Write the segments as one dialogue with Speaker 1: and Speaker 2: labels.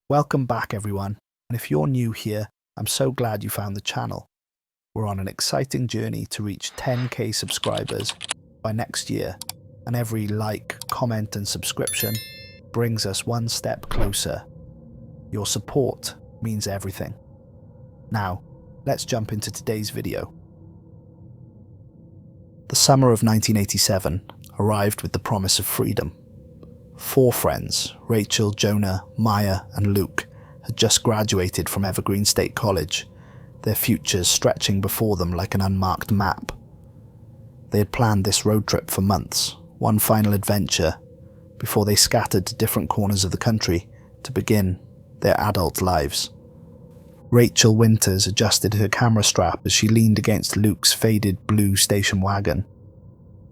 Speaker 1: Welcome back, everyone, and if you're new here, I'm so glad you found the channel. We're on an exciting journey to reach 10k subscribers by next year, and every like, comment and subscription brings us one step closer. Your support means everything. Now, let's jump into today's video. The summer of 1987 arrived with the promise of freedom. 4 friends, Rachel, Jonah, Maya and Luke, had just graduated from Evergreen State College, their futures stretching before them like an unmarked map. They had planned this road trip for months, one final adventure, before they scattered to different corners of the country to begin their adult lives. Rachel Winters adjusted her camera strap as she leaned against Luke's faded blue station wagon.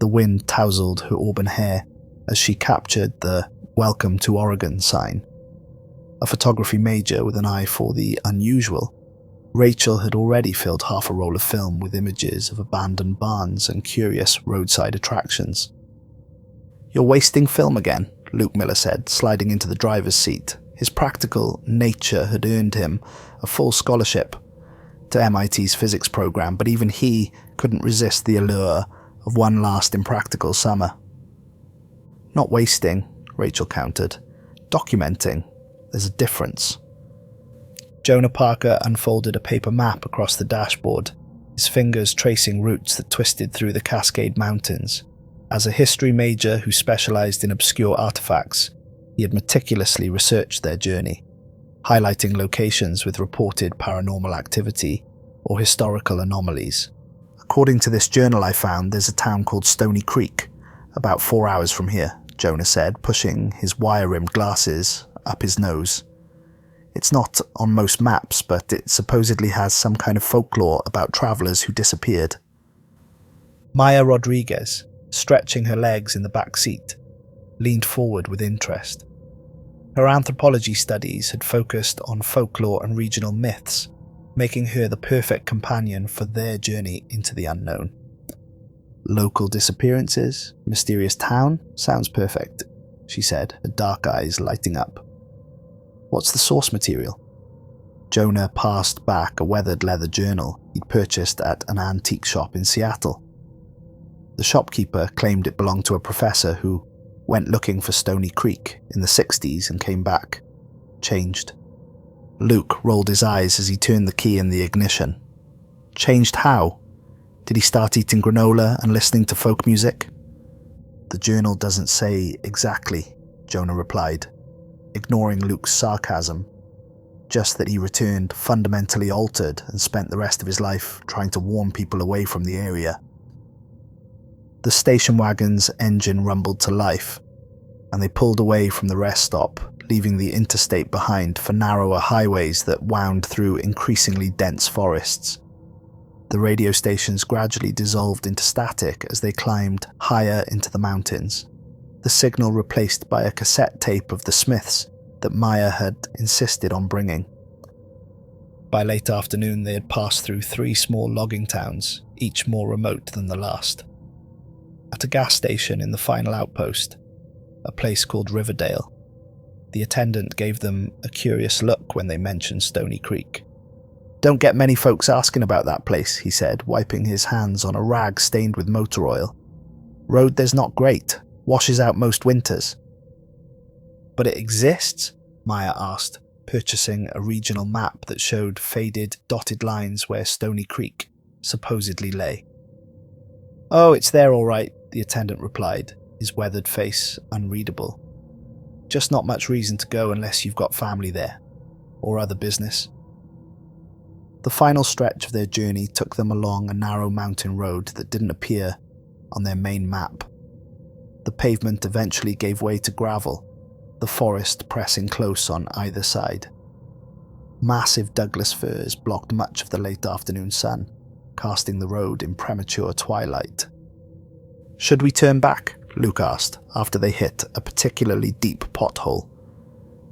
Speaker 1: The wind tousled her auburn hair as she captured the "Welcome to Oregon" sign. A photography major with an eye for the unusual, Rachel had already filled half a roll of film with images of abandoned barns and curious roadside attractions. "You're wasting film again," Luke Miller said, sliding into the driver's seat. His practical nature had earned him a full scholarship to MIT's physics program, but even he couldn't resist the allure of one last impractical summer. "Not wasting," Rachel countered. "Documenting. There's a difference." Jonah Parker unfolded a paper map across the dashboard, his fingers tracing routes that twisted through the Cascade Mountains. As a history major who specialized in obscure artifacts, he had meticulously researched their journey, highlighting locations with reported paranormal activity or historical anomalies. "According to this journal I found, there's a town called Stony Creek, about 4 hours from here," Jonah said, pushing his wire-rimmed glasses up his nose. "It's not on most maps, but it supposedly has some kind of folklore about travelers who disappeared." Maya Rodriguez, stretching her legs in the back seat, leaned forward with interest. Her anthropology studies had focused on folklore and regional myths, making her the perfect companion for their journey into the unknown. "Local disappearances, mysterious town, sounds perfect," she said, her dark eyes lighting up. "What's the source material?" Jonah passed back a weathered leather journal he'd purchased at an antique shop in Seattle. The shopkeeper claimed it belonged to a professor who went looking for Stony Creek in the 60s and came back, changed. Luke rolled his eyes as he turned the key in the ignition. "Changed how? Did he start eating granola and listening to folk music?" "The journal doesn't say exactly," Jonah replied, ignoring Luke's sarcasm. "Just that he returned fundamentally altered and spent the rest of his life trying to warn people away from the area." The station wagon's engine rumbled to life, and they pulled away from the rest stop, leaving the interstate behind for narrower highways that wound through increasingly dense forests. The radio stations gradually dissolved into static as they climbed higher into the mountains, the signal replaced by a cassette tape of the Smiths that Maya had insisted on bringing. By late afternoon, they had passed through 3 small logging towns, each more remote than the last. At a gas station in the final outpost, a place called Riverdale, the attendant gave them a curious look when they mentioned Stony Creek. "Don't get many folks asking about that place," he said, wiping his hands on a rag stained with motor oil. "Road there's not great, washes out most winters." "But it exists?" Maya asked, purchasing a regional map that showed faded, dotted lines where Stony Creek supposedly lay. "Oh, it's there all right," the attendant replied, his weathered face unreadable. "Just not much reason to go unless you've got family there, or other business." The final stretch of their journey took them along a narrow mountain road that didn't appear on their main map. The pavement eventually gave way to gravel, the forest pressing close on either side. Massive Douglas firs blocked much of the late afternoon sun, casting the road in premature twilight. "Should we turn back?" Luke asked, after they hit a particularly deep pothole.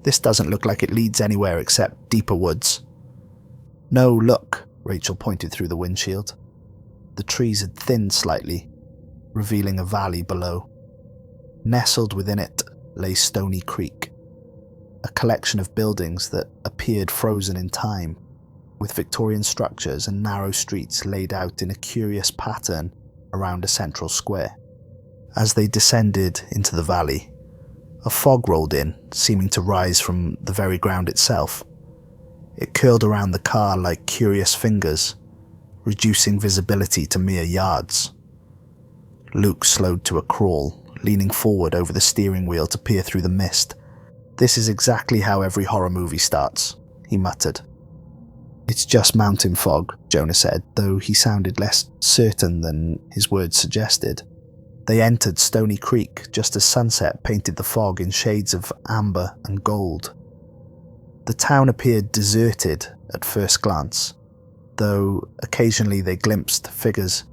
Speaker 1: "This doesn't look like it leads anywhere except deeper woods." "No, look," Rachel pointed through the windshield. The trees had thinned slightly, revealing a valley below. Nestled within it lay Stony Creek, a collection of buildings that appeared frozen in time, with Victorian structures and narrow streets laid out in a curious pattern around a central square. As they descended into the valley, a fog rolled in, seeming to rise from the very ground itself. It curled around the car like curious fingers, reducing visibility to mere yards. Luke slowed to a crawl, leaning forward over the steering wheel to peer through the mist. "This is exactly how every horror movie starts," he muttered. "It's just mountain fog," Jonah said, though he sounded less certain than his words suggested. They entered Stony Creek just as sunset painted the fog in shades of amber and gold. The town appeared deserted at first glance, though occasionally they glimpsed figures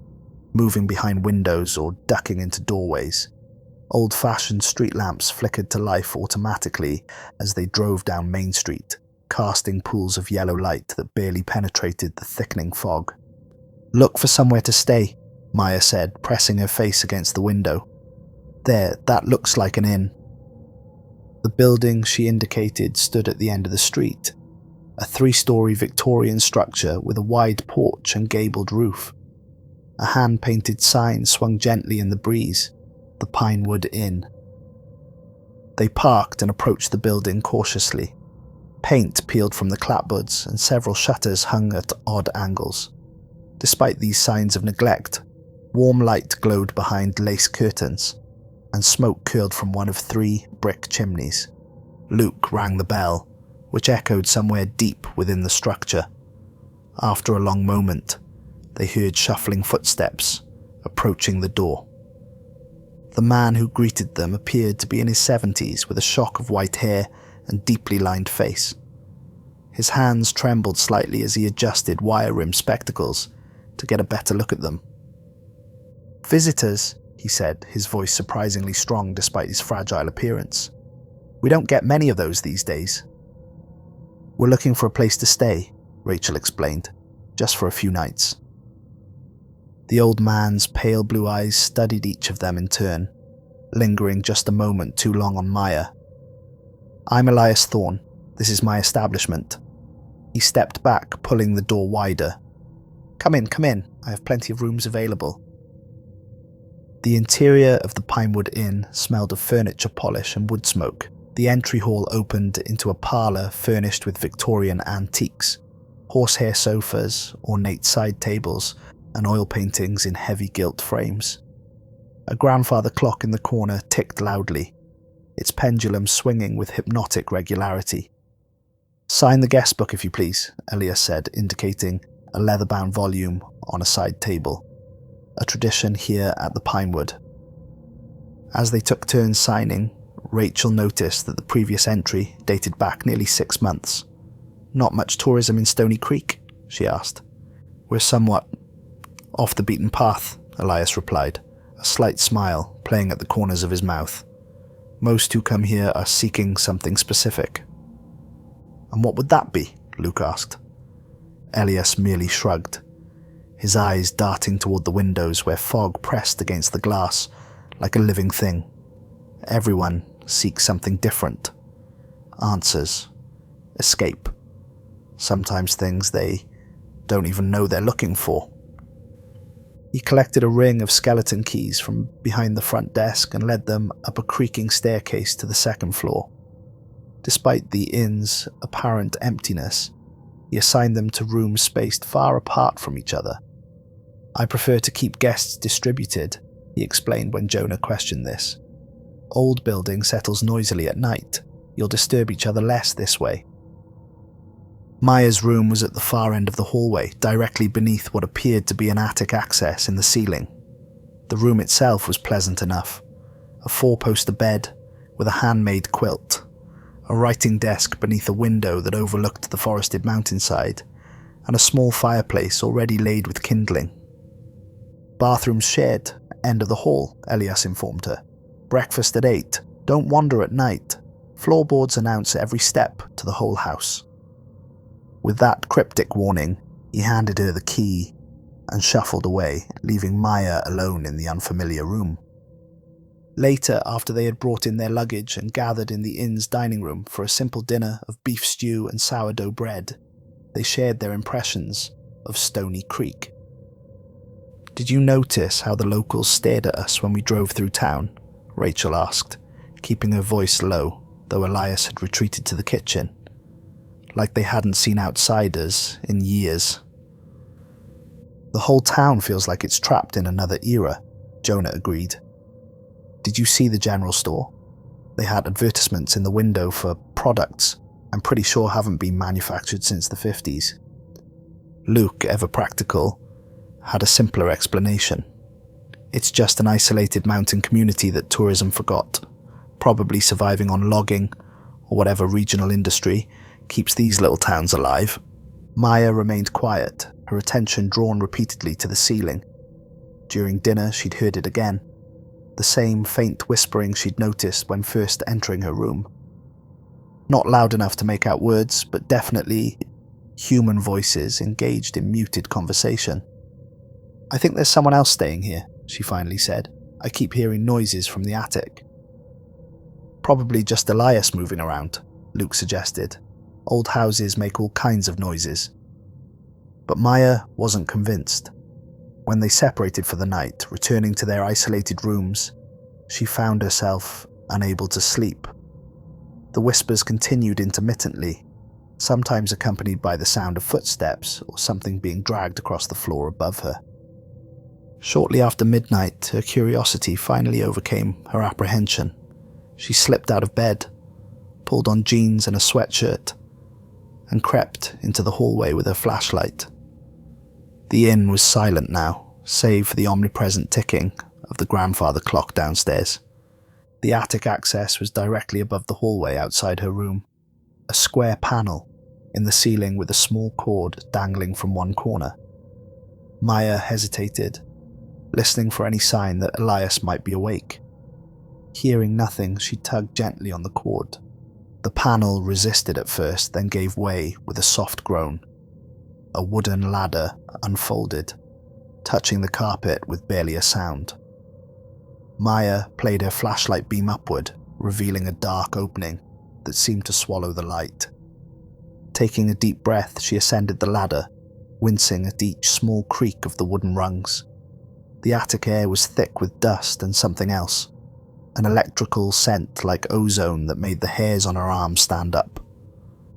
Speaker 1: moving behind windows or ducking into doorways. Old-fashioned street lamps flickered to life automatically as they drove down Main Street, casting pools of yellow light that barely penetrated the thickening fog. "Look for somewhere to stay," Maya said, pressing her face against the window. "There, that looks like an inn." The building she indicated stood at the end of the street, a 3-story Victorian structure with a wide porch and gabled roof. A hand-painted sign swung gently in the breeze, the Pinewood Inn. They parked and approached the building cautiously. Paint peeled from the clapboards and several shutters hung at odd angles. Despite these signs of neglect, warm light glowed behind lace curtains, and smoke curled from one of 3 brick chimneys. Luke rang the bell, which echoed somewhere deep within the structure. After a long moment, they heard shuffling footsteps approaching the door. The man who greeted them appeared to be in his 70s with a shock of white hair and deeply lined face. His hands trembled slightly as he adjusted wire-rimmed spectacles to get a better look at them. "Visitors," he said, his voice surprisingly strong despite his fragile appearance. "We don't get many of those these days." "We're looking for a place to stay," Rachel explained, "just for a few nights." The old man's pale blue eyes studied each of them in turn, lingering just a moment too long on Maya. "I'm Elias Thorne. This is my establishment." He stepped back, pulling the door wider. Come in. I have plenty of rooms available." The interior of the Pinewood Inn smelled of furniture polish and wood smoke. The entry hall opened into a parlour furnished with Victorian antiques, horsehair sofas, ornate side tables, and oil paintings in heavy gilt frames. A grandfather clock in the corner ticked loudly, its pendulum swinging with hypnotic regularity. "Sign the guest book if you please," Elias said, indicating a leather-bound volume on a side table, a tradition here at the Pinewood. As they took turns signing, Rachel noticed that the previous entry dated back nearly 6 months. "Not much tourism in Stony Creek?" she asked. "We're somewhat off the beaten path," Elias replied, a slight smile playing at the corners of his mouth. "Most who come here are seeking something specific." "And what would that be?" Luke asked. Elias merely shrugged, his eyes darting toward the windows where fog pressed against the glass like a living thing. "Everyone seeks something different. Answers. Escape. Sometimes things they don't even know they're looking for." He collected a ring of skeleton keys from behind the front desk and led them up a creaking staircase to the 2nd floor. Despite the inn's apparent emptiness, he assigned them to rooms spaced far apart from each other. "I prefer to keep guests distributed," he explained when Jonah questioned this. "Old building settles noisily at night. You'll disturb each other less this way." Maya's room was at the far end of the hallway, directly beneath what appeared to be an attic access in the ceiling. The room itself was pleasant enough. A 4-poster bed with a handmade quilt, a writing desk beneath a window that overlooked the forested mountainside, and a small fireplace already laid with kindling. "Bathrooms shared, end of the hall," Elias informed her. "Breakfast at 8. Don't wander at night. Floorboards announce every step to the whole house." With that cryptic warning, he handed her the key and shuffled away, leaving Maya alone in the unfamiliar room. Later, after they had brought in their luggage and gathered in the inn's dining room for a simple dinner of beef stew and sourdough bread, they shared their impressions of Stony Creek. "Did you notice how the locals stared at us when we drove through town?" Rachel asked, keeping her voice low, though Elias had retreated to the kitchen. Like they hadn't seen outsiders in years. "The whole town feels like it's trapped in another era," Jonah agreed. "Did you see the general store? They had advertisements in the window for products I'm pretty sure haven't been manufactured since the 50s. Luke, ever practical, had a simpler explanation. "It's just an isolated mountain community that tourism forgot, probably surviving on logging or whatever regional industry keeps these little towns alive." Maya remained quiet, her attention drawn repeatedly to the ceiling. During dinner, she'd heard it again. The same faint whispering she'd noticed when first entering her room. Not loud enough to make out words, but definitely human voices engaged in muted conversation. "I think there's someone else staying here," she finally said. "I keep hearing noises from the attic." "Probably just Elias moving around," Luke suggested. "Old houses make all kinds of noises." But Maya wasn't convinced. When they separated for the night, returning to their isolated rooms, she found herself unable to sleep. The whispers continued intermittently, sometimes accompanied by the sound of footsteps or something being dragged across the floor above her. Shortly after midnight, her curiosity finally overcame her apprehension. She slipped out of bed, pulled on jeans and a sweatshirt, and crept into the hallway with her flashlight. The inn was silent now, save for the omnipresent ticking of the grandfather clock downstairs. The attic access was directly above the hallway outside her room, a square panel in the ceiling with a small cord dangling from one corner. Maya hesitated, listening for any sign that Elias might be awake. Hearing nothing, she tugged gently on the cord. The panel resisted at first, then gave way with a soft groan. A wooden ladder unfolded, touching the carpet with barely a sound. Maya played her flashlight beam upward, revealing a dark opening that seemed to swallow the light. Taking a deep breath, she ascended the ladder, wincing at each small creak of the wooden rungs. The attic air was thick with dust and something else, an electrical scent like ozone that made the hairs on her arms stand up.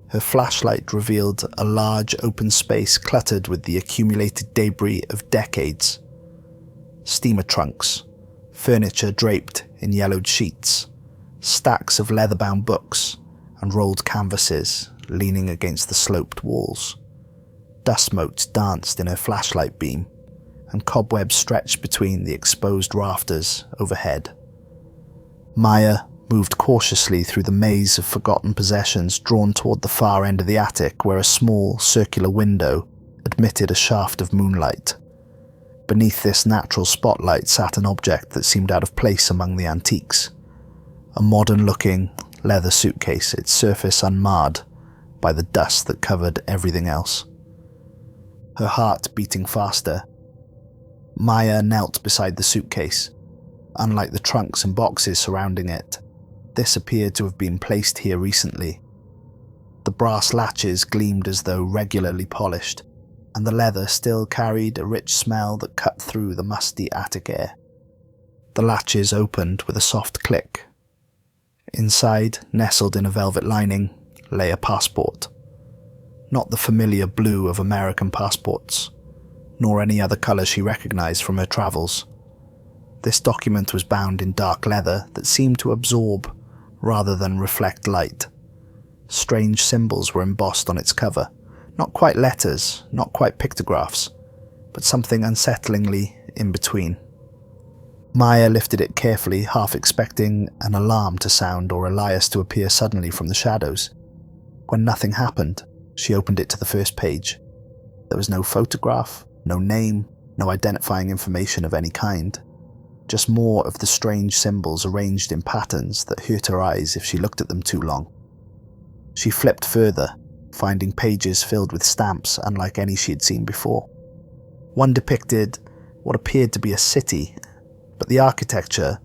Speaker 1: Her flashlight revealed a large open space cluttered with the accumulated debris of decades. Steamer trunks, furniture draped in yellowed sheets, stacks of leather-bound books, and rolled canvases leaning against the sloped walls. Dust motes danced in her flashlight beam, and cobwebs stretched between the exposed rafters overhead. Maya moved cautiously through the maze of forgotten possessions drawn toward the far end of the attic, where a small, circular window admitted a shaft of moonlight. Beneath this natural spotlight sat an object that seemed out of place among the antiques. A modern-looking leather suitcase, its surface unmarred by the dust that covered everything else. Her heart beating faster, Maya knelt beside the suitcase. Unlike the trunks and boxes surrounding it, this appeared to have been placed here recently. The brass latches gleamed as though regularly polished, and the leather still carried a rich smell that cut through the musty attic air. The latches opened with a soft click. Inside, nestled in a velvet lining, lay a passport. Not the familiar blue of American passports, nor any other colour she recognized from her travels. This document was bound in dark leather that seemed to absorb rather than reflect light. Strange symbols were embossed on its cover, not quite letters, not quite pictographs, but something unsettlingly in between. Maya lifted it carefully, half expecting an alarm to sound or Elias to appear suddenly from the shadows. When nothing happened, she opened it to the first page. There was no photograph, no name, no identifying information of any kind. Just more of the strange symbols arranged in patterns that hurt her eyes if she looked at them too long. She flipped further, finding pages filled with stamps unlike any she had seen before. One depicted what appeared to be a city, but the architecture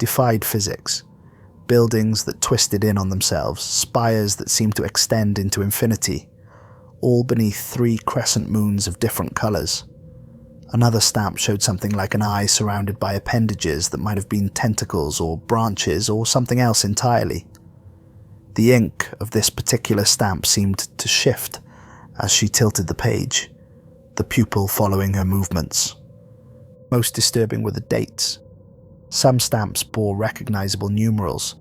Speaker 1: defied physics. Buildings that twisted in on themselves, spires that seemed to extend into infinity, all beneath 3 crescent moons of different colours. Another stamp showed something like an eye surrounded by appendages that might have been tentacles or branches or something else entirely. The ink of this particular stamp seemed to shift as she tilted the page, the pupil following her movements. Most disturbing were the dates. Some stamps bore recognisable numerals,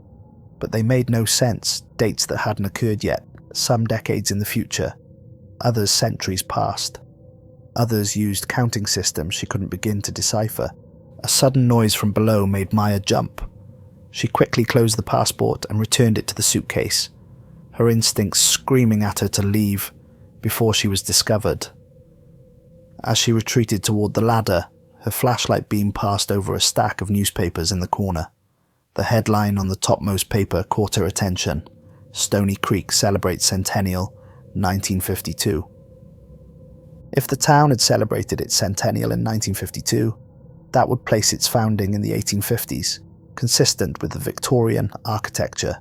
Speaker 1: but they made no sense, dates that hadn't occurred yet, some decades in the future, others centuries past. Others used counting systems she couldn't begin to decipher. A sudden noise from below made Maya jump. She quickly closed the passport and returned it to the suitcase, her instincts screaming at her to leave before she was discovered. As she retreated toward the ladder, her flashlight beam passed over a stack of newspapers in the corner. The headline on the topmost paper caught her attention: Stony Creek celebrates centennial, 1952. If the town had celebrated its centennial in 1952, that would place its founding in the 1850s, consistent with the Victorian architecture.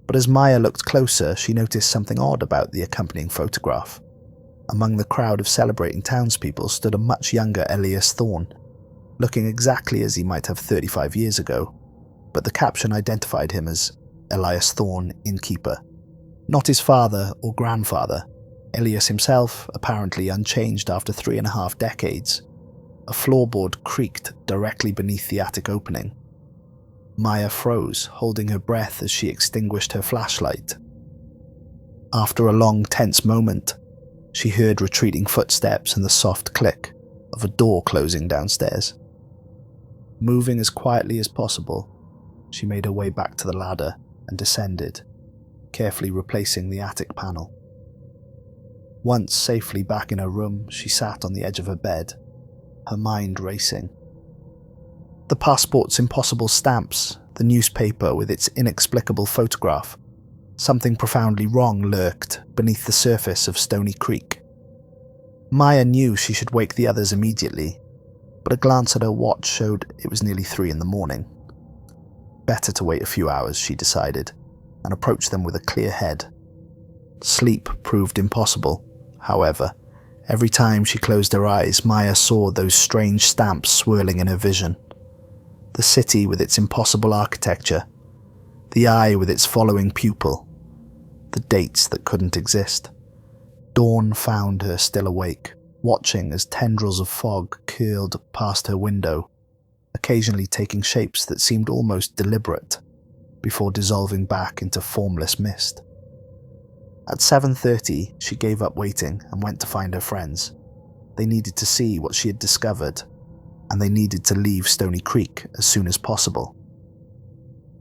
Speaker 1: But as Maya looked closer, she noticed something odd about the accompanying photograph. Among the crowd of celebrating townspeople stood a much younger Elias Thorne, looking exactly as he might have 35 years ago, but the caption identified him as Elias Thorne, innkeeper. Not his father or grandfather, Elias himself apparently unchanged after 3.5 decades. A floorboard creaked directly beneath the attic opening. Maya froze, holding her breath as she extinguished her flashlight. After a long, tense moment, she heard retreating footsteps and the soft click of a door closing downstairs. Moving as quietly as possible, she made her way back to the ladder and descended, carefully replacing the attic panel. Once safely back in her room, she sat on the edge of her bed, her mind racing. The passport's impossible stamps, the newspaper with its inexplicable photograph. Something profoundly wrong lurked beneath the surface of Stony Creek. Maya knew she should wake the others immediately, but a glance at her watch showed it was nearly 3 in the morning. Better to wait a few hours, she decided, and approach them with a clear head. Sleep proved impossible, however. Every time she closed her eyes, Maya saw those strange stamps swirling in her vision. The city with its impossible architecture, the eye with its following pupil, the dates that couldn't exist. Dawn found her still awake, watching as tendrils of fog curled past her window, occasionally taking shapes that seemed almost deliberate, before dissolving back into formless mist. At 7:30, she gave up waiting and went to find her friends. They needed to see what she had discovered, and they needed to leave Stony Creek as soon as possible.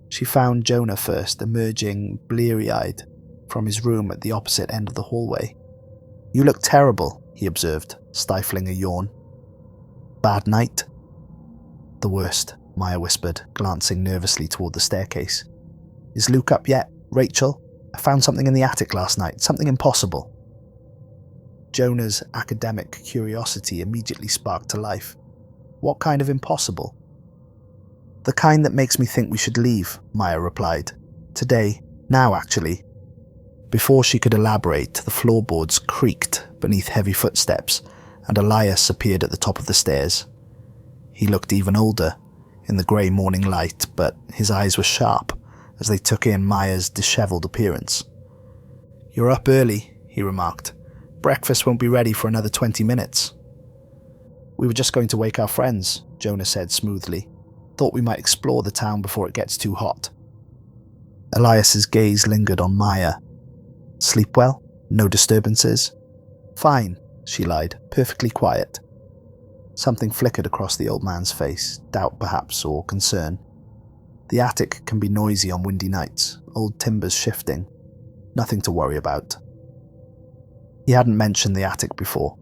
Speaker 1: She found Jonah first, emerging bleary-eyed from his room at the opposite end of the hallway. "You look terrible," he observed, stifling a yawn. "Bad night?" "The worst," Maya whispered, glancing nervously toward the staircase. "Is Luke up yet? Rachel? I found something in the attic last night, something impossible." Jonah's academic curiosity immediately sparked to life. "What kind of impossible?" "The kind that makes me think we should leave," Maya replied. "Today, now actually." Before she could elaborate, the floorboards creaked beneath heavy footsteps, and Elias appeared at the top of the stairs. He looked even older in the grey morning light, but his eyes were sharp as they took in Maya's dishevelled appearance. "You're up early," he remarked. "Breakfast won't be ready for another 20 minutes. "We were just going to wake our friends," Jonah said smoothly. "Thought we might explore the town before it gets too hot." Elias's gaze lingered on Maya. "Sleep well? No disturbances?" "Fine," she lied, "perfectly quiet." Something flickered across the old man's face, doubt perhaps, or concern. The attic can be noisy on windy nights, old timbers shifting. Nothing to worry about. He hadn't mentioned the attic before.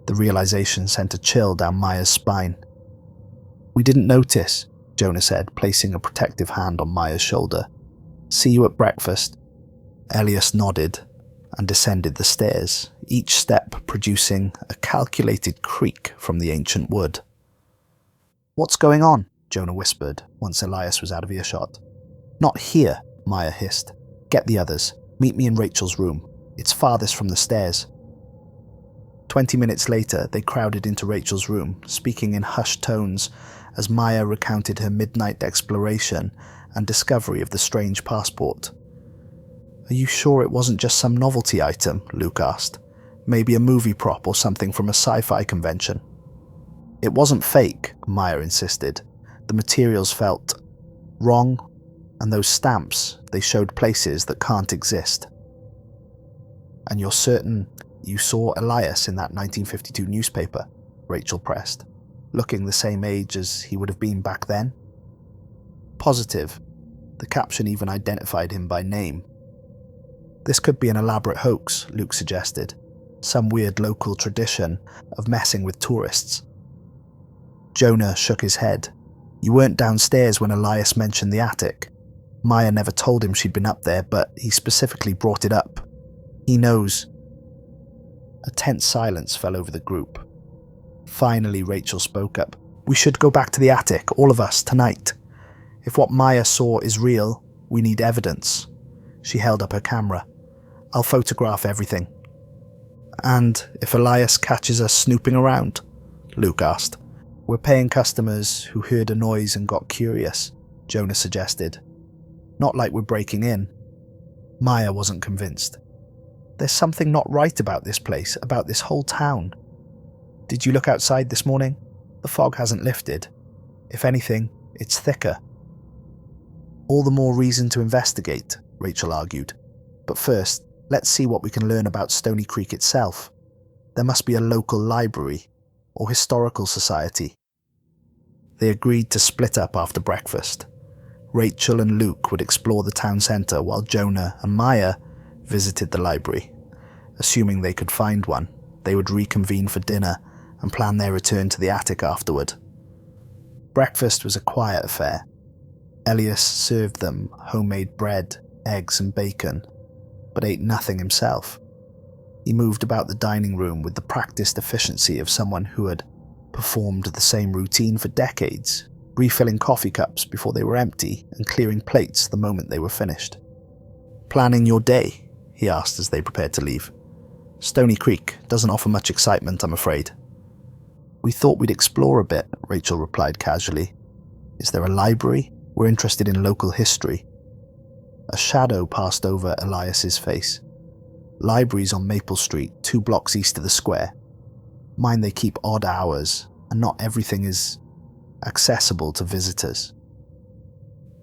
Speaker 1: The realization sent a chill down Maya's spine. "We didn't notice," Jonah said, placing a protective hand on Maya's shoulder. "See you at breakfast." Elias nodded and descended the stairs, each step producing a calculated creak from the ancient wood. "What's going on?" Jonah whispered, once Elias was out of earshot. "Not here," Maya hissed. "Get the others. Meet me in Rachel's room. It's farthest from the stairs." 20 minutes later, they crowded into Rachel's room, speaking in hushed tones as Maya recounted her midnight exploration and discovery of the strange passport. "Are you sure it wasn't just some novelty item?" Luke asked. "Maybe a movie prop or something from a sci-fi convention?" "It wasn't fake," Maya insisted. "The materials felt wrong, and those stamps, they showed places that can't exist." "And you're certain you saw Elias in that 1952 newspaper?" Rachel pressed, looking the same age as he would have been back then. "Positive. The caption even identified him by name." "This could be an elaborate hoax," Luke suggested. "Some weird local tradition of messing with tourists." Jonah shook his head. "You weren't downstairs when Elias mentioned the attic. Maya never told him she'd been up there, but he specifically brought it up. He knows." A tense silence fell over the group. Finally, Rachel spoke up. "We should go back to the attic, all of us, tonight. If what Maya saw is real, we need evidence." She held up her camera. "I'll photograph everything." "And if Elias catches us snooping around?" Luke asked. "We're paying customers who heard a noise and got curious," Jonah suggested. "Not like we're breaking in." Maya wasn't convinced. "There's something not right about this place, about this whole town. Did you look outside this morning? The fog hasn't lifted. If anything, it's thicker." "All the more reason to investigate," Rachel argued. "But first, let's see what we can learn about Stony Creek itself. There must be a local library or historical society." They agreed to split up after breakfast. Rachel and Luke would explore the town centre while Jonah and Maya visited the library. Assuming they could find one, they would reconvene for dinner and plan their return to the attic afterward. Breakfast was a quiet affair. Elias served them homemade bread, eggs and bacon, but ate nothing himself. He moved about the dining room with the practiced efficiency of someone who had performed the same routine for decades, refilling coffee cups before they were empty and clearing plates the moment they were finished. "Planning your day?" he asked as they prepared to leave. "Stony Creek doesn't offer much excitement, I'm afraid." "We thought we'd explore a bit," Rachel replied casually. "Is there a library? We're interested in local history." A shadow passed over Elias's face. "Libraries on Maple Street, 2 blocks east of the square. Mind they keep odd hours, and not everything is accessible to visitors."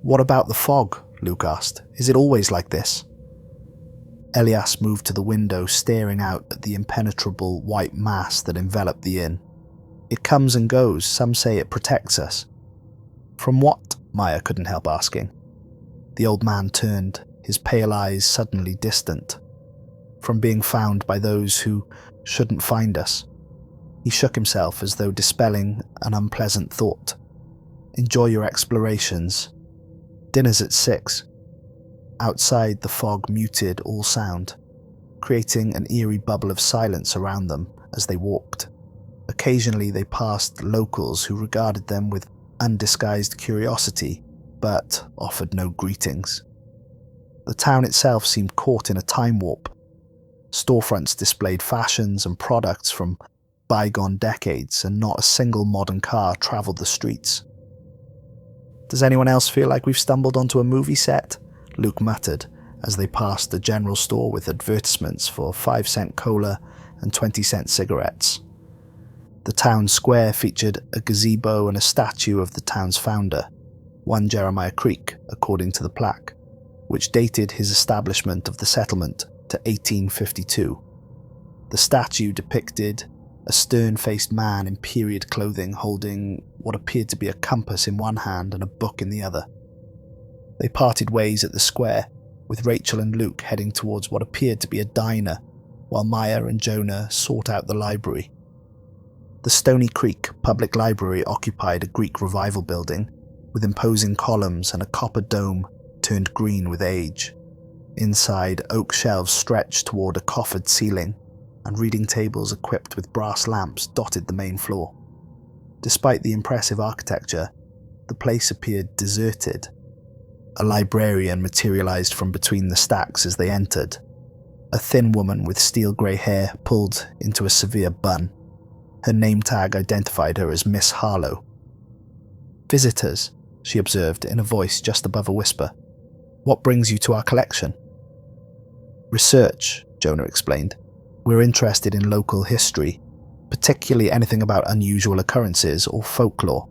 Speaker 1: "What about the fog?" Luke asked. "Is it always like this?" Elias moved to the window, staring out at the impenetrable white mass that enveloped the inn. "It comes and goes. Some say it protects us." "From what?" Maya couldn't help asking. The old man turned, his pale eyes suddenly distant. "From being found by those who shouldn't find us." He shook himself as though dispelling an unpleasant thought. "Enjoy your explorations. Dinner's at 6. Outside, the fog muted all sound, creating an eerie bubble of silence around them as they walked. Occasionally they passed locals who regarded them with undisguised curiosity, but offered no greetings. The town itself seemed caught in a time warp. Storefronts displayed fashions and products from bygone decades, and not a single modern car traveled the streets. "Does anyone else feel like we've stumbled onto a movie set?" Luke muttered as they passed a general store with advertisements for 5-cent cola and 20-cent cigarettes. The town square featured a gazebo and a statue of the town's founder, one Jeremiah Creek, according to the plaque, which dated his establishment of the settlement to 1852. The statue depicted a stern-faced man in period clothing holding what appeared to be a compass in one hand and a book in the other. They parted ways at the square, with Rachel and Luke heading towards what appeared to be a diner, while Maya and Jonah sought out the library. The Stony Creek Public Library occupied a Greek Revival building, with imposing columns and a copper dome turned green with age. Inside, oak shelves stretched toward a coffered ceiling, and reading tables equipped with brass lamps dotted the main floor. Despite the impressive architecture, The place appeared deserted. A librarian materialized from between the stacks as they entered. A thin woman with steel-grey hair pulled into a severe bun. Her name tag identified her as Miss Harlow. "Visitors," she observed in a voice just above a whisper. "What brings you to our collection?" "Research," Jonah explained. "We're interested in local history, particularly anything about unusual occurrences or folklore."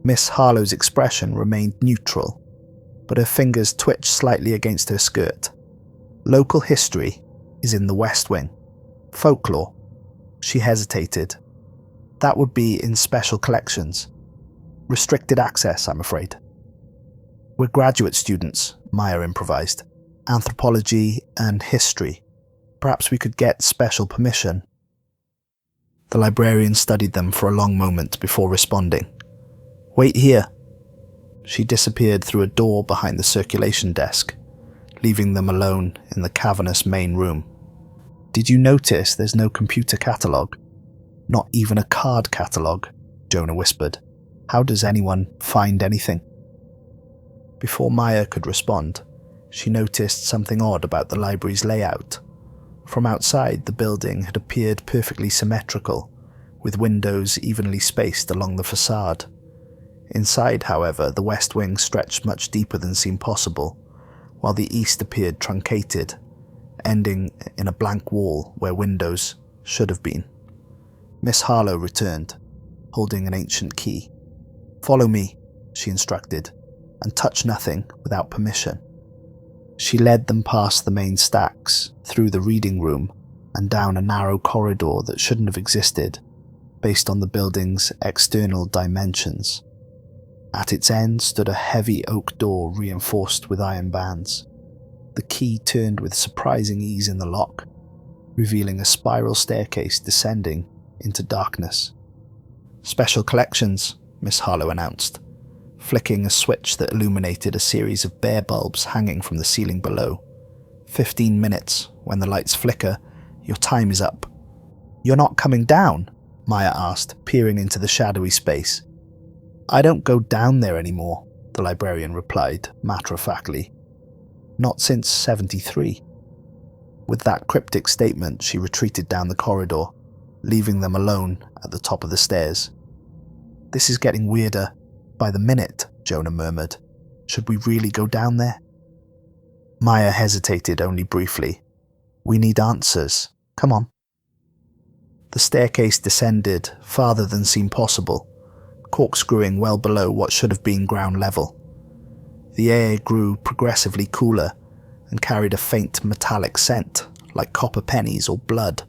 Speaker 1: Miss Harlow's expression remained neutral, but her fingers twitched slightly against her skirt. "Local history is in the West Wing. Folklore," she hesitated. "That would be in special collections. Restricted access, I'm afraid." "We're graduate students," Maya improvised. "Anthropology and history. Perhaps we could get special permission." The librarian studied them for a long moment before responding. "Wait here." She disappeared through a door behind the circulation desk, leaving them alone in the cavernous main room. "Did you notice there's no computer catalogue? Not even a card catalogue," Jonah whispered. "How does anyone find anything?" Before Maya could respond, she noticed something odd about the library's layout. From outside, the building had appeared perfectly symmetrical, with windows evenly spaced along the facade. Inside, however, the west wing stretched much deeper than seemed possible, while the east appeared truncated, ending in a blank wall where windows should have been. Miss Harlow returned, holding an ancient key. "Follow me," she instructed, "and touch nothing without permission." She led them past the main stacks, through the reading room, and down a narrow corridor that shouldn't have existed, based on the building's external dimensions. At its end stood a heavy oak door reinforced with iron bands. The key turned with surprising ease in the lock, revealing a spiral staircase descending into darkness. "Special collections," Miss Harlow announced, flicking a switch that illuminated a series of bare bulbs hanging from the ceiling below. 15 minutes. When the lights flicker, your time is up." "You're not coming down?" Maya asked, peering into the shadowy space. "I don't go down there anymore," the librarian replied, matter-of-factly. "Not since 73. With that cryptic statement, she retreated down the corridor, leaving them alone at the top of the stairs. "This is getting weirder by the minute," Jonah murmured. "Should we really go down there?" Maya hesitated only briefly. "We need answers. Come on." The staircase descended farther than seemed possible, corkscrewing well below what should have been ground level. The air grew progressively cooler and carried a faint metallic scent, like copper pennies or blood.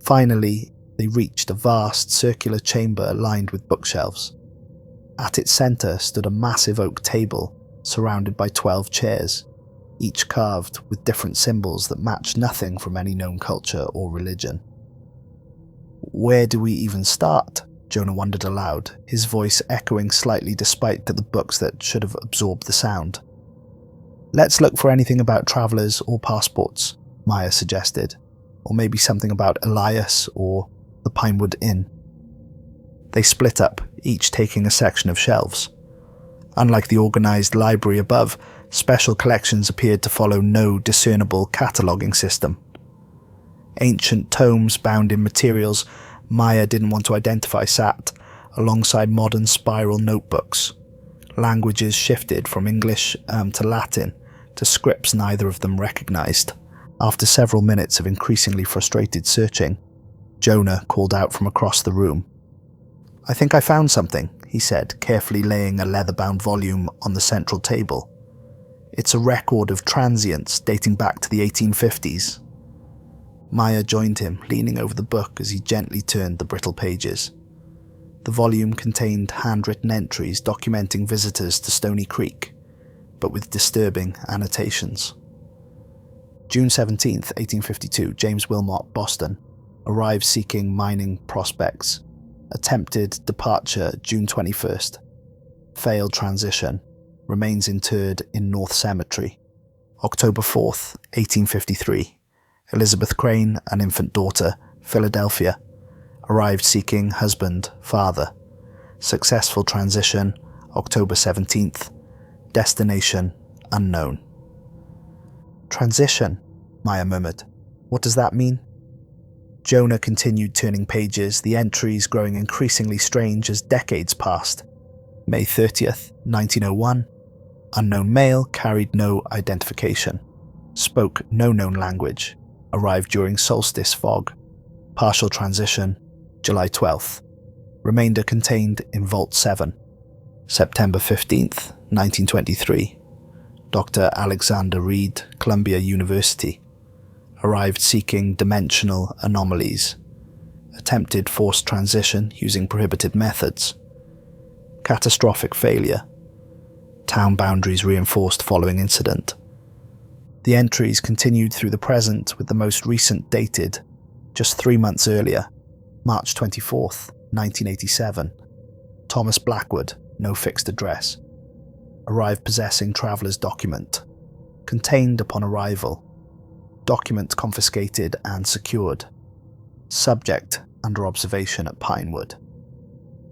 Speaker 1: Finally, they reached a vast circular chamber lined with bookshelves. At its center stood a massive oak table surrounded by 12 chairs, each carved with different symbols that matched nothing from any known culture or religion. "Where do we even start?" Jonah wondered aloud, his voice echoing slightly despite the books that should have absorbed the sound. "Let's look for anything about travelers or passports," Maya suggested, "or maybe something about Elias or the Pinewood Inn." They split up, each taking a section of shelves. Unlike the organized library above, special collections appeared to follow no discernible cataloguing system. Ancient tomes bound in materials Maya didn't want to identify sat alongside modern spiral notebooks. Languages shifted from English to Latin to scripts neither of them recognized. After several minutes of increasingly frustrated searching, Jonah called out from across the room. "I think I found something," he said, carefully laying a leather-bound volume on the central table. "It's a record of transients dating back to the 1850s. Maya joined him, leaning over the book as he gently turned the brittle pages. The volume contained handwritten entries documenting visitors to Stony Creek, but with disturbing annotations. June 17th, 1852, James Wilmot, Boston. Arrived seeking mining prospects. Attempted departure June 21st. Failed transition. Remains interred in North Cemetery. October 4th, 1853. Elizabeth Crane, an infant daughter, Philadelphia. Arrived seeking husband, father. Successful transition, October 17th. Destination unknown. Transition, Maya murmured. What does that mean? Jonah continued turning pages, the entries growing increasingly strange as decades passed. May 30th, 1901. Unknown male, carried no identification. Spoke no known language. Arrived during solstice fog. Partial transition, July 12th. Remainder contained in Vault 7. September 15th, 1923. Dr. Alexander Reed, Columbia University. Arrived seeking dimensional anomalies. Attempted forced transition using prohibited methods. Catastrophic failure. Town boundaries reinforced following incident. The entries continued through the present, with the most recent dated just 3 months earlier, March 24th, 1987. Thomas Blackwood, no fixed address. Arrived possessing traveller's document. Contained upon arrival. Document confiscated and secured. Subject under observation at Pinewood.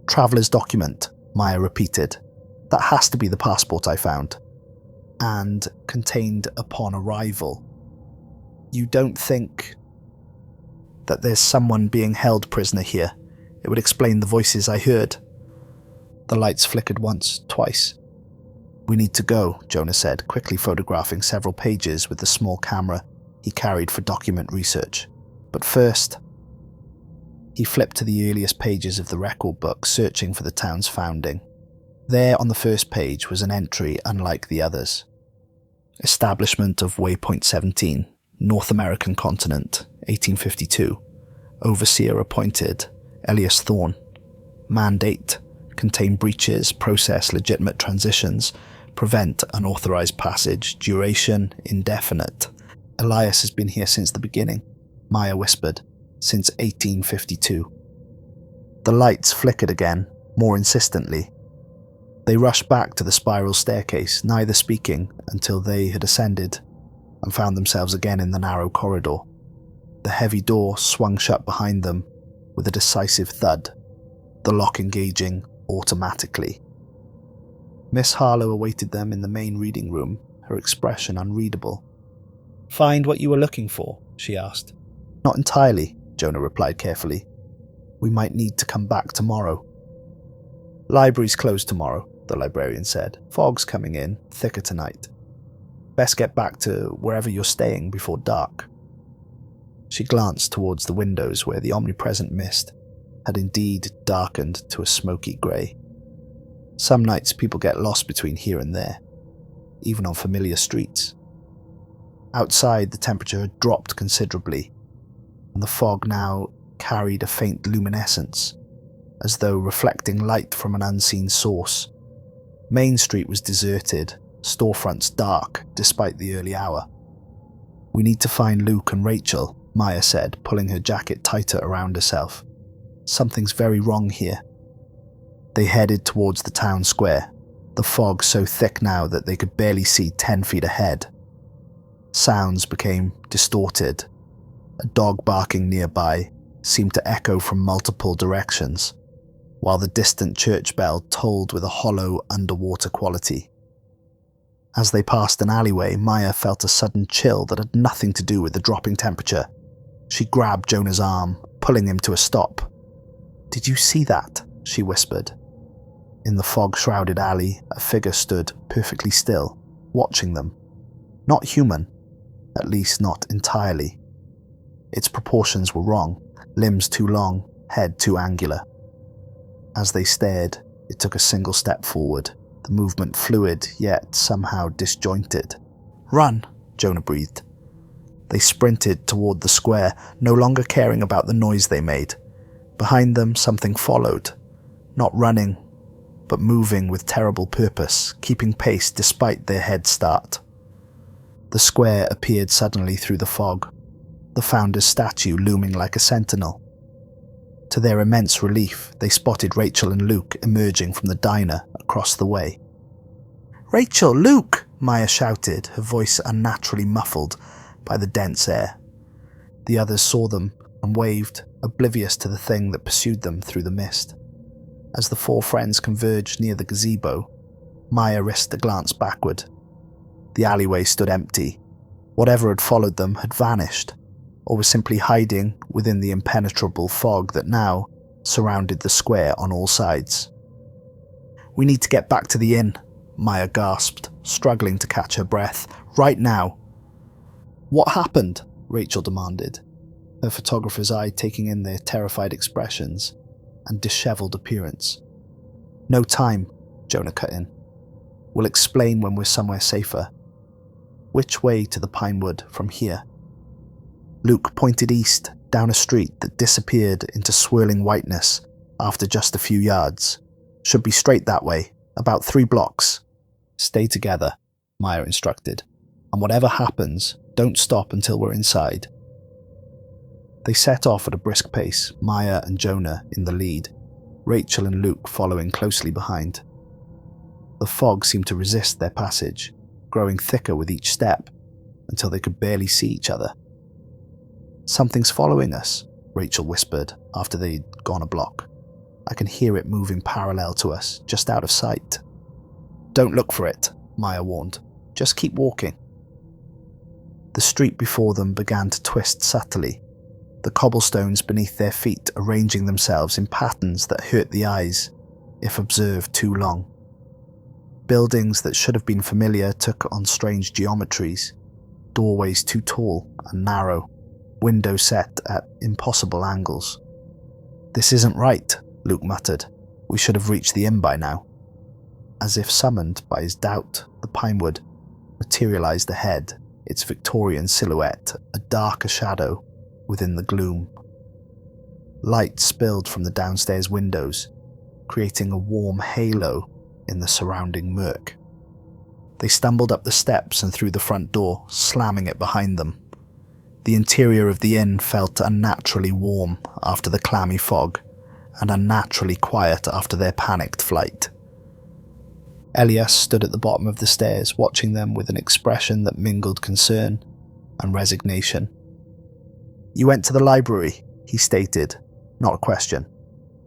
Speaker 1: Traveller's document, Maya repeated. That has to be the passport I found. And contained upon arrival. You don't think that there's someone being held prisoner here? It would explain the voices I heard. The lights flickered once, twice. We need to go, Jonah said, quickly photographing several pages with the small camera he carried for document research. But first, he flipped to the earliest pages of the record book, searching for the town's founding. There on the first page was an entry unlike the others. Establishment of Waypoint 17, North American continent, 1852. Overseer appointed, Elias Thorne. Mandate, contain breaches, process legitimate transitions, prevent unauthorized passage, duration, indefinite. Elias has been here since the beginning, Maya whispered, since 1852. The lights flickered again, more insistently. They rushed back to the spiral staircase, neither speaking until they had ascended and found themselves again in the narrow corridor. The heavy door swung shut behind them with a decisive thud, the lock engaging automatically. Miss Harlow awaited them in the main reading room, her expression unreadable. "Find what you were looking for?" she asked. "Not entirely," Jonah replied carefully. "We might need to come back tomorrow." "Library's closed tomorrow," the librarian said. "Fog's coming in, thicker tonight. Best get back to wherever you're staying before dark." She glanced towards the windows where the omnipresent mist had indeed darkened to a smoky grey. Some nights people get lost between here and there, even on familiar streets. Outside, the temperature had dropped considerably, and the fog now carried a faint luminescence, as though reflecting light from an unseen source. Main Street was deserted, storefronts dark despite the early hour. "We need to find Luke and Rachel," Maya said, pulling her jacket tighter around herself. "Something's very wrong here." They headed towards the town square, the fog so thick now that they could barely see 10 feet ahead. Sounds became distorted. A dog barking nearby seemed to echo from multiple directions, while the distant church bell tolled with a hollow underwater quality. As they passed an alleyway, Maya felt a sudden chill that had nothing to do with the dropping temperature. She grabbed Jonah's arm, pulling him to a stop. "Did you see that?" she whispered. In the fog-shrouded alley, a figure stood perfectly still, watching them. Not human, at least not entirely. Its proportions were wrong, limbs too long, head too angular. As they stared, it took a single step forward, the movement fluid yet somehow disjointed. "Run," Jonah breathed. They sprinted toward the square, no longer caring about the noise they made. Behind them, something followed, not running, but moving with terrible purpose, keeping pace despite their head start. The square appeared suddenly through the fog, the founder's statue looming like a sentinel. To their immense relief, they spotted Rachel and Luke emerging from the diner across the way. "Rachel! Luke!" Maya shouted, her voice unnaturally muffled by the dense air. The others saw them and waved, oblivious to the thing that pursued them through the mist. As the four friends converged near the gazebo, Maya risked a glance backward. The alleyway stood empty. Whatever had followed them had vanished, or was simply hiding within the impenetrable fog that now surrounded the square on all sides. "We need to get back to the inn," Maya gasped, struggling to catch her breath. "Right now." "What happened?" Rachel demanded, her photographer's eye taking in their terrified expressions and dishevelled appearance. "No time," Jonah cut in. "We'll explain when we're somewhere safer. Which way to the Pinewood from here?" Luke pointed east, down a street that disappeared into swirling whiteness after just a few yards. "Should be straight that way, about 3 blocks. "Stay together," Maya instructed, "and whatever happens, don't stop until we're inside." They set off at a brisk pace, Maya and Jonah in the lead, Rachel and Luke following closely behind. The fog seemed to resist their passage, growing thicker with each step, until they could barely see each other. "Something's following us," Rachel whispered after they'd gone a block. "I can hear it moving parallel to us, just out of sight." "Don't look for it," Maya warned. "Just keep walking." The street before them began to twist subtly, the cobblestones beneath their feet arranging themselves in patterns that hurt the eyes if observed too long. Buildings that should have been familiar took on strange geometries, doorways too tall and narrow, windows set at impossible angles. "This isn't right," Luke muttered. "We should have reached the inn by now." As if summoned by his doubt, the Pinewood materialized ahead, its Victorian silhouette a darker shadow within the gloom. Light spilled from the downstairs windows, creating a warm halo in the surrounding murk. They stumbled up the steps and through the front door, slamming it behind them. The interior of the inn felt unnaturally warm after the clammy fog, and unnaturally quiet after their panicked flight. Elias stood at the bottom of the stairs, watching them with an expression that mingled concern and resignation. "You went to the library," he stated, not a question.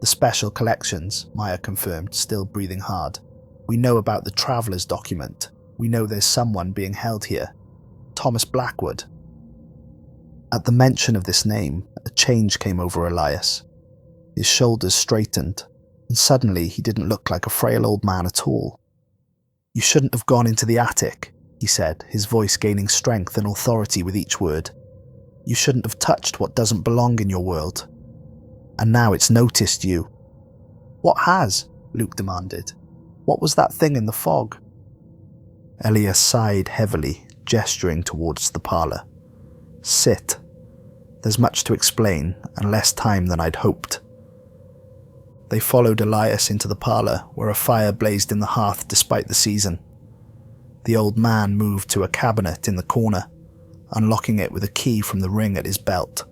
Speaker 1: "The special collections," Maya confirmed, still breathing hard. "We know about the traveller's document. We know there's someone being held here. Thomas Blackwood." At the mention of this name, a change came over Elias. His shoulders straightened, and suddenly he didn't look like a frail old man at all. "You shouldn't have gone into the attic," he said, his voice gaining strength and authority with each word. "You shouldn't have touched what doesn't belong in your world. And now it's noticed you." "What has?" Luke demanded. "What was that thing in the fog?" Elias sighed heavily, gesturing towards the parlour. "Sit. There's much to explain, and less time than I'd hoped." They followed Elias into the parlour, where a fire blazed in the hearth despite the season. The old man moved to a cabinet in the corner, unlocking it with a key from the ring at his belt.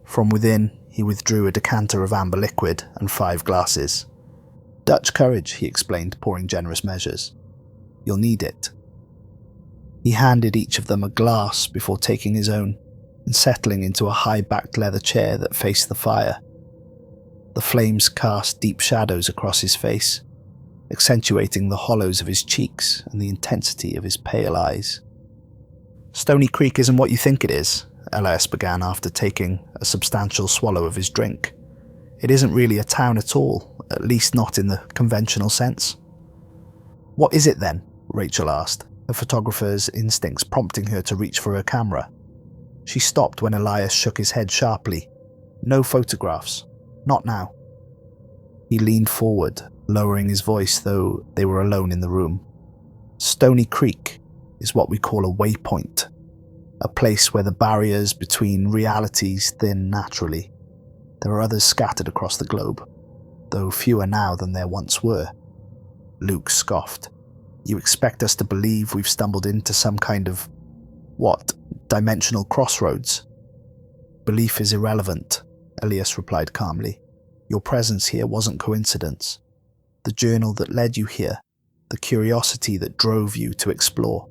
Speaker 1: From within, he withdrew a decanter of amber liquid and 5 glasses. "Dutch courage," he explained, pouring generous measures. "You'll need it." He handed each of them a glass before taking his own and settling into a high-backed leather chair that faced the fire. The flames cast deep shadows across his face, accentuating the hollows of his cheeks and the intensity of his pale eyes. "Stony Creek isn't what you think it is," Elias began after taking a substantial swallow of his drink. "It isn't really a town at all, at least not in the conventional sense." "What is it then?" Rachel asked, her photographer's instincts prompting her to reach for her camera. She stopped when Elias shook his head sharply. "No photographs. Not now." He leaned forward, lowering his voice though they were alone in the room. "Stony Creek is what we call a waypoint, a place where the barriers between realities thin naturally. There are others scattered across the globe, though fewer now than there once were." Luke scoffed. "You expect us to believe we've stumbled into some kind of, dimensional crossroads?" "Belief is irrelevant," Elias replied calmly. "Your presence here wasn't coincidence. The journal that led you here, the curiosity that drove you to explore,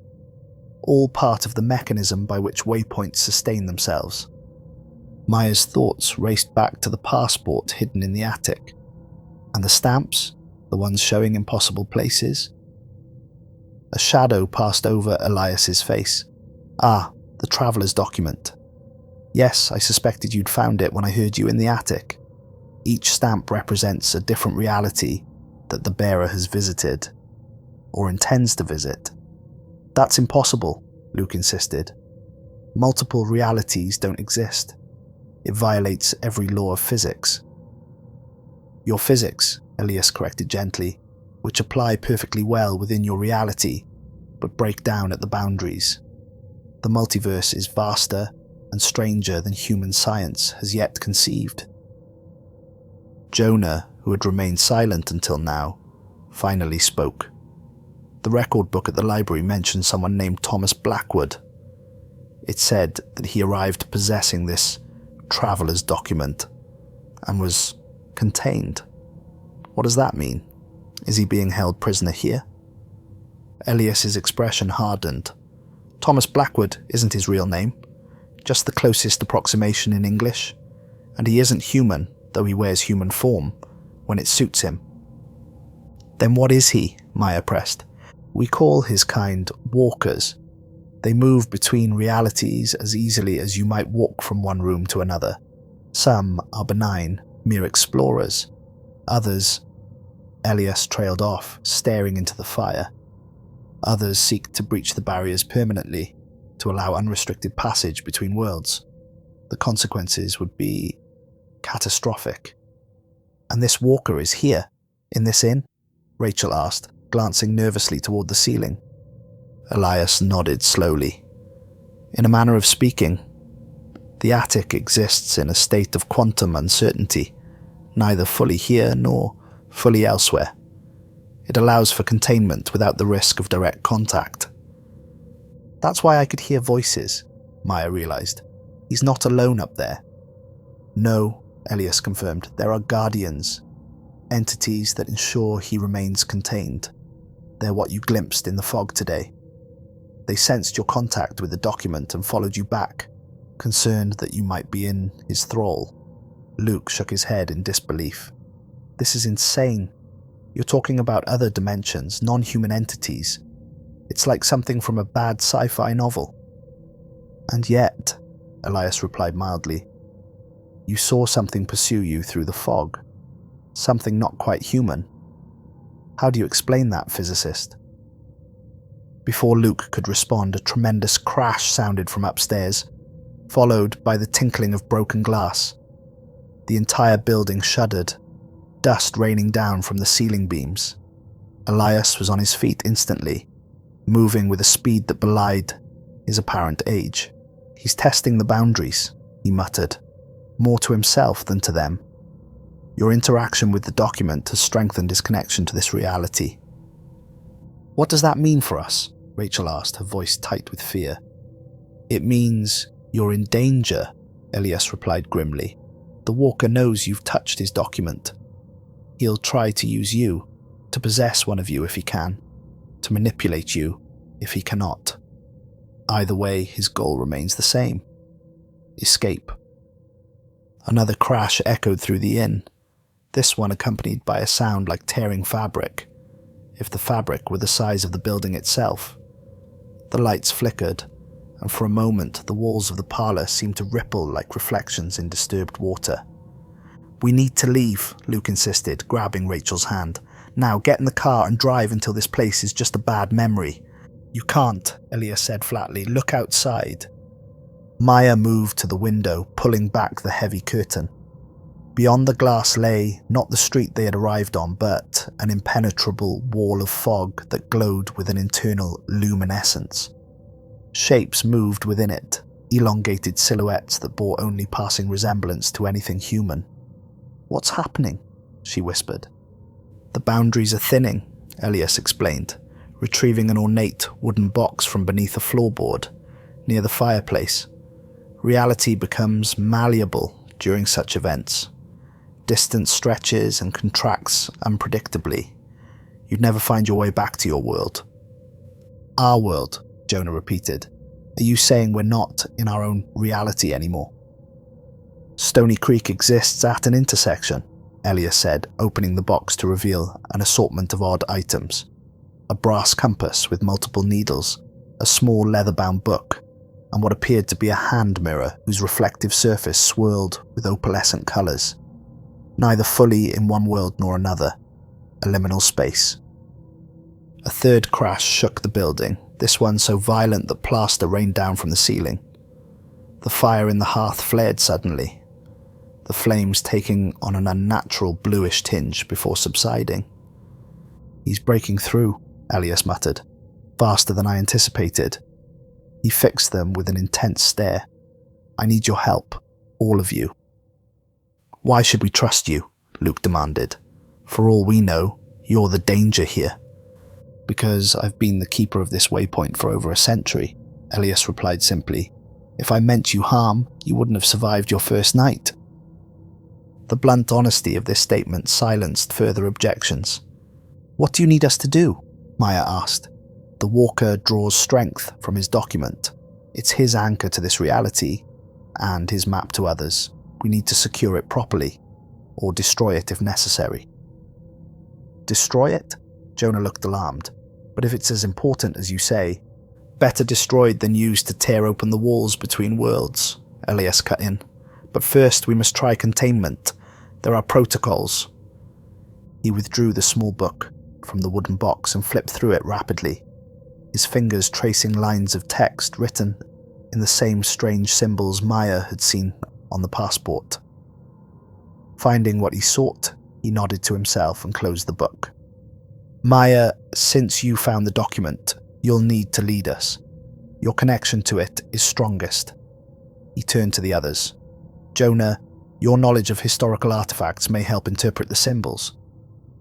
Speaker 1: all part of the mechanism by which waypoints sustain themselves." Maya's thoughts raced back to the passport hidden in the attic. And the stamps, the ones showing impossible places, A shadow passed over Elias's face. "Ah, the traveller's document. Yes, I suspected you'd found it when I heard you in the attic. Each stamp represents a different reality that the bearer has visited, or intends to visit." "That's impossible," Luke insisted. "Multiple realities don't exist. It violates every law of physics." "Your physics," Elias corrected gently, "which apply perfectly well within your reality, but break down at the boundaries. The multiverse is vaster and stranger than human science has yet conceived." Jonah, who had remained silent until now, finally spoke. "The record book at the library mentioned someone named Thomas Blackwood. It said that he arrived possessing this traveller's document and was contained. What does that mean? Is he being held prisoner here?" Elias's expression hardened. "Thomas Blackwood isn't his real name, just the closest approximation in English, and he isn't human, though he wears human form when it suits him." "Then what is he?" Maya pressed. "We call his kind walkers. They move between realities as easily as you might walk from one room to another. Some are benign, mere explorers. Others..." Elias trailed off, staring into the fire. "Others seek to breach the barriers permanently, to allow unrestricted passage between worlds. The consequences would be catastrophic." "And this walker is here, in this inn?" Rachel asked, glancing nervously toward the ceiling. Elias nodded slowly. "In a manner of speaking, the attic exists in a state of quantum uncertainty, neither fully here nor fully elsewhere. It allows for containment without the risk of direct contact." "That's why I could hear voices," Maya realized. "He's not alone up there." "No," Elias confirmed. "There are guardians, entities that ensure he remains contained. They're what you glimpsed in the fog today. They sensed your contact with the document and followed you back, concerned that you might be in his thrall." Luke shook his head in disbelief. "This is insane. You're talking about other dimensions, non-human entities. It's like something from a bad sci-fi novel." "And yet," Elias replied mildly, "you saw something pursue you through the fog. Something not quite human. How do you explain that, physicist?" Before Luke could respond, a tremendous crash sounded from upstairs, followed by the tinkling of broken glass. The entire building shuddered, dust raining down from the ceiling beams. Elias was on his feet instantly, moving with a speed that belied his apparent age. "He's testing the boundaries," he muttered, more to himself than to them. "Your interaction with the document has strengthened his connection to this reality." "What does that mean for us?" Rachel asked, her voice tight with fear. "It means you're in danger," Elias replied grimly. "The walker knows you've touched his document. He'll try to use you, to possess one of you if he can, to manipulate you if he cannot. Either way, his goal remains the same: escape." Another crash echoed through the inn, this one accompanied by a sound like tearing fabric, if the fabric were the size of the building itself. The lights flickered, and for a moment the walls of the parlour seemed to ripple like reflections in disturbed water. "We need to leave," Luke insisted, grabbing Rachel's hand. "Now, get in the car and drive until this place is just a bad memory." "You can't," Elias said flatly. "Look outside." Maya moved to the window, pulling back the heavy curtain. Beyond the glass lay not the street they had arrived on, but an impenetrable wall of fog that glowed with an internal luminescence. Shapes moved within it, elongated silhouettes that bore only passing resemblance to anything human. "What's happening?" she whispered. "The boundaries are thinning," Elias explained, retrieving an ornate wooden box from beneath a floorboard near the fireplace. "Reality becomes malleable during such events. Distance stretches and contracts unpredictably. You'd never find your way back to your world." "Our world," Jonah repeated. "Are you saying we're not in our own reality anymore?" "Stony Creek exists at an intersection," Elias said, opening the box to reveal an assortment of odd items. a brass compass with multiple needles, a small leather-bound book, and what appeared to be a hand mirror whose reflective surface swirled with opalescent colours. Neither fully in one world nor another, a liminal space. A third crash shook the building, this one so violent that plaster rained down from the ceiling. The fire in the hearth flared suddenly, the flames taking on an unnatural bluish tinge before subsiding. "He's breaking through," Elias muttered, "faster than I anticipated." He fixed them with an intense stare. "I need your help, all of you." "Why should we trust you?" Luke demanded. "For all we know, you're the danger here." "Because I've been the keeper of this waypoint for over a century," Elias replied simply. "If I meant you harm, you wouldn't have survived your first night." The blunt honesty of this statement silenced further objections. "What do you need us to do?" Maya asked. The walker draws strength from his document. It's his anchor to this reality, and his map to others. We need to secure it properly, or destroy it if necessary. "Destroy it?" Jonah looked alarmed. "But if it's as important as you say, better destroyed than used to tear open the walls between worlds," Elias cut in. "But first we must try containment. There are protocols." He withdrew the small book from the wooden box and flipped through it rapidly, his fingers tracing lines of text written in the same strange symbols Maya had seen on the passport. Finding what he sought, he nodded to himself and closed the book. "Maya, since you found the document, you'll need to lead us. Your connection to it is strongest." He turned to the others. "Jonah, your knowledge of historical artifacts may help interpret the symbols.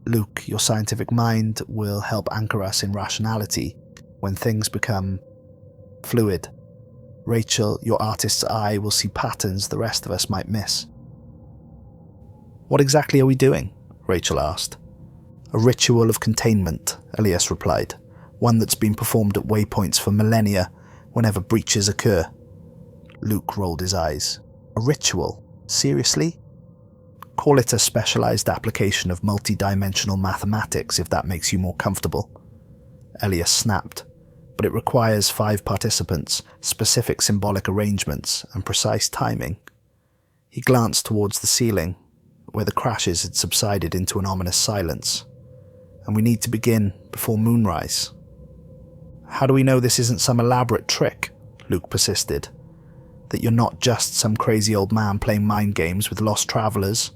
Speaker 1: Luke, your scientific mind will help anchor us in rationality when things become fluid. Rachel, your artist's eye will see patterns the rest of us might miss." "What exactly are we doing?" Rachel asked. "A ritual of containment," Elias replied. "One that's been performed at waypoints for millennia whenever breaches occur." Luke rolled his eyes. "A ritual? Seriously?" "Call it a specialized application of multi-dimensional mathematics if that makes you more comfortable." Elias snapped. "But it requires 5 participants, specific symbolic arrangements, and precise timing." He glanced towards the ceiling, where the crashes had subsided into an ominous silence. "And we need to begin before moonrise." "How do we know this isn't some elaborate trick?" Luke persisted. "That you're not just some crazy old man playing mind games with lost travelers?"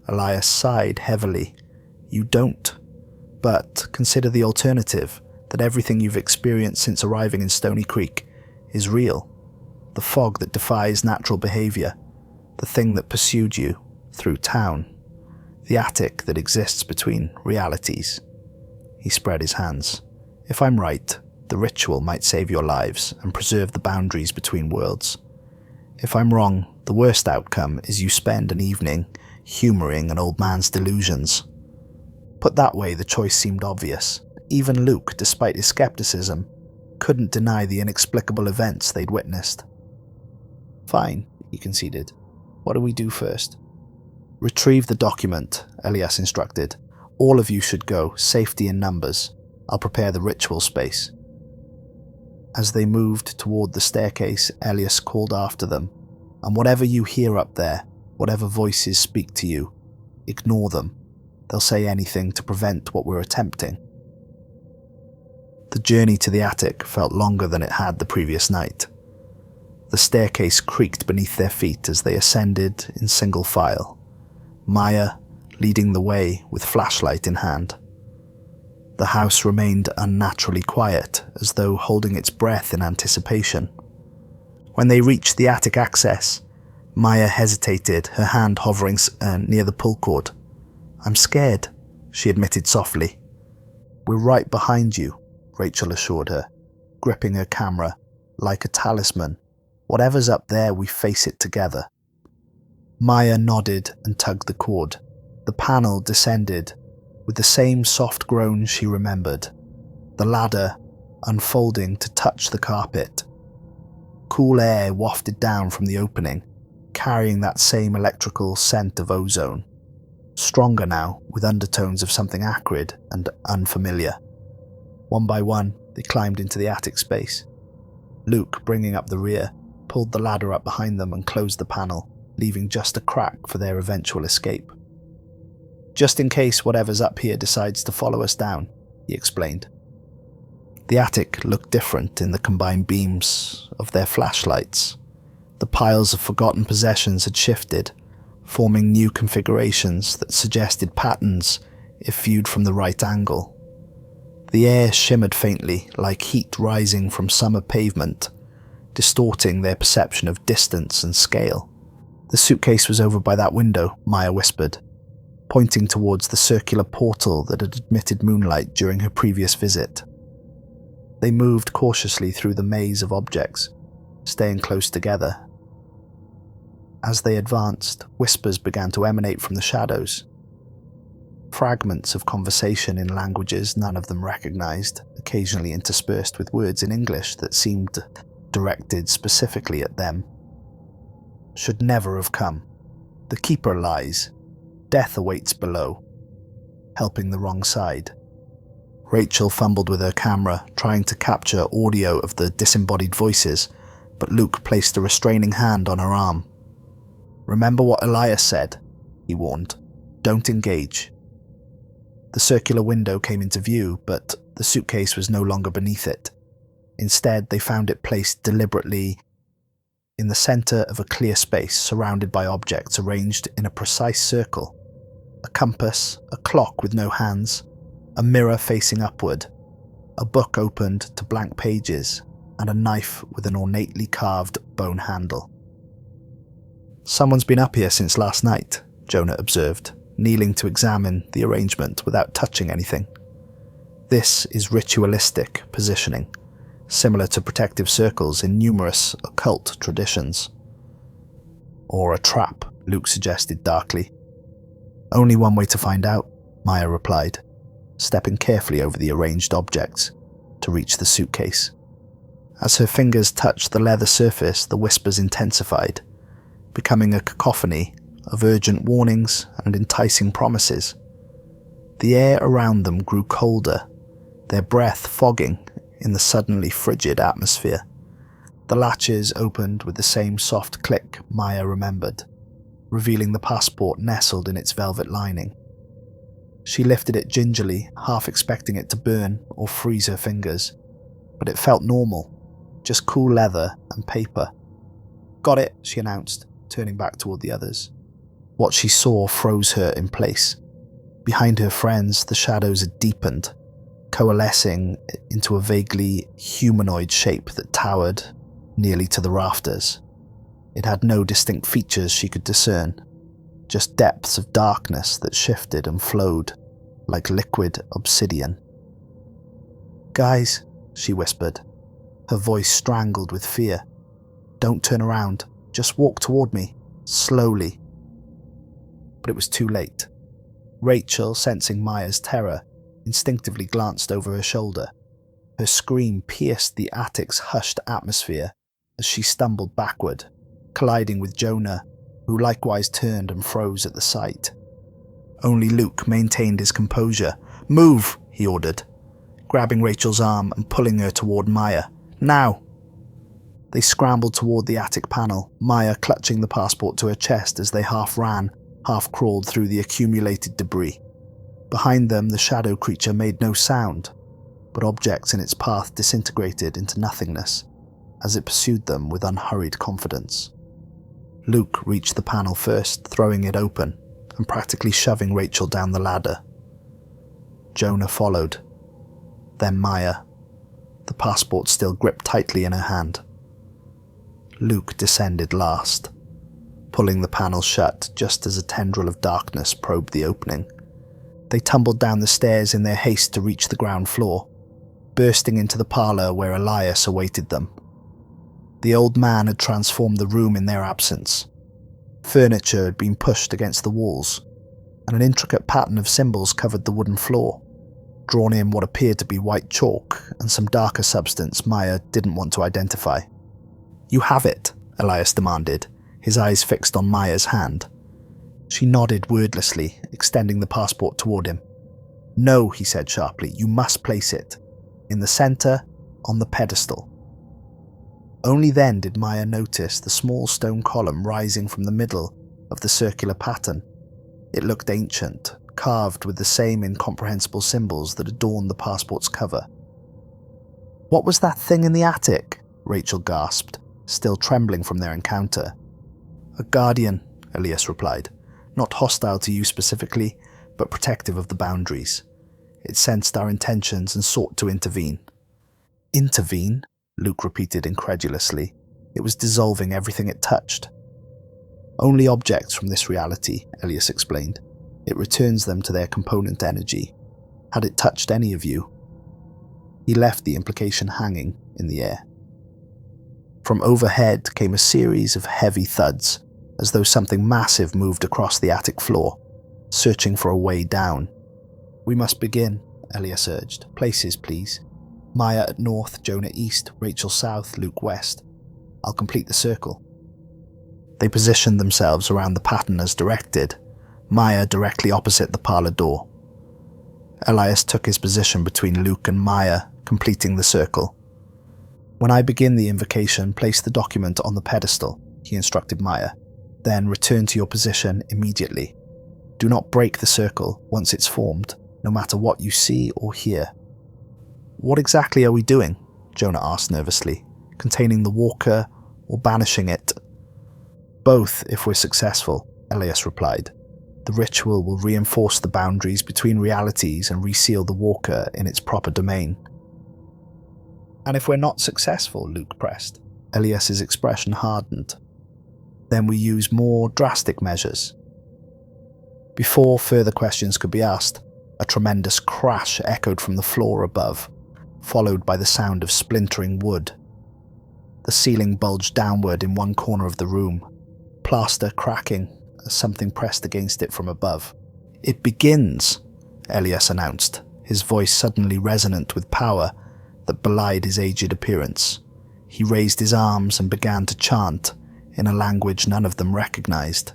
Speaker 1: Elias sighed heavily. "You don't. But consider the alternative, that everything you've experienced since arriving in Stony Creek is real. The fog that defies natural behavior, the thing that pursued you through town, the attic that exists between realities." He spread his hands. "If I'm right, the ritual might save your lives and preserve the boundaries between worlds. If I'm wrong, the worst outcome is you spend an evening humouring an old man's delusions." Put that way, the choice seemed obvious. Even Luke, despite his skepticism, couldn't deny the inexplicable events they'd witnessed. "Fine," he conceded. "What do we do first?" "Retrieve the document," Elias instructed. "All of you should go, safety in numbers. I'll prepare the ritual space." As they moved toward the staircase, Elias called after them. "And whatever you hear up there, whatever voices speak to you, ignore them. They'll say anything to prevent what we're attempting." The journey to the attic felt longer than it had the previous night. The staircase creaked beneath their feet as they ascended in single file, Maya leading the way with flashlight in hand. The house remained unnaturally quiet, as though holding its breath in anticipation. When they reached the attic access, Maya hesitated, her hand hovering near the pull cord. "I'm scared," she admitted softly. "We're right behind you," Rachel assured her, gripping her camera like a talisman. "Whatever's up there, we face it together." Maya nodded and tugged the cord. The panel descended with the same soft groan she remembered, the ladder unfolding to touch the carpet. Cool air wafted down from the opening, carrying that same electrical scent of ozone, stronger now with undertones of something acrid and unfamiliar. One by one, they climbed into the attic space. Luke, bringing up the rear, pulled the ladder up behind them and closed the panel, leaving just a crack for their eventual escape. "Just in case whatever's up here decides to follow us down," he explained. The attic looked different in the combined beams of their flashlights. The piles of forgotten possessions had shifted, forming new configurations that suggested patterns if viewed from the right angle. The air shimmered faintly, like heat rising from summer pavement, distorting their perception of distance and scale. "The suitcase was over by that window," Maya whispered, pointing towards the circular portal that had admitted moonlight during her previous visit. They moved cautiously through the maze of objects, staying close together. As they advanced, whispers began to emanate from the shadows. Fragments of conversation in languages none of them recognized, occasionally interspersed with words in English that seemed directed specifically at them. "Should never have come. The keeper lies. Death awaits below. Helping the wrong side." Rachel fumbled with her camera, trying to capture audio of the disembodied voices, but Luke placed a restraining hand on her arm. "Remember what Elias said," he warned. "Don't engage." The circular window came into view, but the suitcase was no longer beneath it. Instead, they found it placed deliberately in the center of a clear space surrounded by objects arranged in a precise circle. A compass, a clock with no hands, a mirror facing upward, a book opened to blank pages, and a knife with an ornately carved bone handle. "Someone's been up here since last night," Jonah observed, kneeling to examine the arrangement without touching anything. "This is ritualistic positioning, similar to protective circles in numerous occult traditions." "Or a trap," Luke suggested darkly. "Only one way to find out," Maya replied, stepping carefully over the arranged objects to reach the suitcase. As her fingers touched the leather surface, the whispers intensified, becoming a cacophony of urgent warnings and enticing promises. The air around them grew colder, their breath fogging in the suddenly frigid atmosphere. The latches opened with the same soft click Maya remembered, revealing the passport nestled in its velvet lining. She lifted it gingerly, half expecting it to burn or freeze her fingers, but it felt normal, just cool leather and paper. "Got it," she announced, turning back toward the others. What she saw froze her in place. Behind her friends, the shadows had deepened, coalescing into a vaguely humanoid shape that towered nearly to the rafters. It had no distinct features she could discern, just depths of darkness that shifted and flowed like liquid obsidian. "Guys," she whispered, her voice strangled with fear. "Don't turn around, just walk toward me, slowly." But it was too late. Rachel, sensing Maya's terror, instinctively glanced over her shoulder. Her scream pierced the attic's hushed atmosphere as she stumbled backward, colliding with Jonah, who likewise turned and froze at the sight. Only Luke maintained his composure. "Move," he ordered, grabbing Rachel's arm and pulling her toward Maya. "Now!" They scrambled toward the attic panel, Maya clutching the passport to her chest as they half ran, half crawled through the accumulated debris. Behind them, the shadow creature made no sound, but objects in its path disintegrated into nothingness as it pursued them with unhurried confidence. Luke reached the panel first, throwing it open and practically shoving Rachel down the ladder. Jonah followed, then Maya, the passport still gripped tightly in her hand. Luke descended last, pulling the panel shut just as a tendril of darkness probed the opening. They tumbled down the stairs in their haste to reach the ground floor, bursting into the parlour where Elias awaited them. The old man had transformed the room in their absence. Furniture had been pushed against the walls, and an intricate pattern of symbols covered the wooden floor, drawn in what appeared to be white chalk and some darker substance Maya didn't want to identify. "You have it," Elias demanded, his eyes fixed on Maya's hand. She nodded wordlessly, extending the passport toward him. "No," he said sharply, "you must place it. In the center, on the pedestal. Only then did Maya notice the small stone column rising from the middle of the circular pattern. It looked ancient, carved with the same incomprehensible symbols that adorned the passport's cover. "What was that thing in the attic?" Rachel gasped, still trembling from their encounter. "A guardian," Elias replied, "not hostile to you specifically, but protective of the boundaries. It sensed our intentions and sought to intervene." "Intervene?" Luke repeated incredulously. "It was dissolving everything it touched." "Only objects from this reality," Elias explained. "It returns them to their component energy. Had it touched any of you?" He left the implication hanging in the air. From overhead came a series of heavy thuds, as though something massive moved across the attic floor, searching for a way down. "We must begin," Elias urged. "Places, please. Maya at north, Jonah east, Rachel south, Luke west. I'll complete the circle." They positioned themselves around the pattern as directed, Maya directly opposite the parlor door. Elias took his position between Luke and Maya, completing the circle. "When I begin the invocation, place the document on the pedestal," he instructed Maya. "Then return to your position immediately. Do not break the circle once it's formed, no matter what you see or hear." "What exactly are we doing?" Jonah asked nervously. "Containing the walker or banishing it?" "Both, if we're successful," Elias replied. "The ritual will reinforce the boundaries between realities and reseal the walker in its proper domain." "And if we're not successful?" Luke pressed. Elias's expression hardened. "Then we use more drastic measures." Before further questions could be asked, a tremendous crash echoed from the floor above, followed by the sound of splintering wood. The ceiling bulged downward in one corner of the room, plaster cracking as something pressed against it from above. "It begins," Elias announced, his voice suddenly resonant with power that belied his aged appearance. He raised his arms and began to chant, in a language none of them recognized,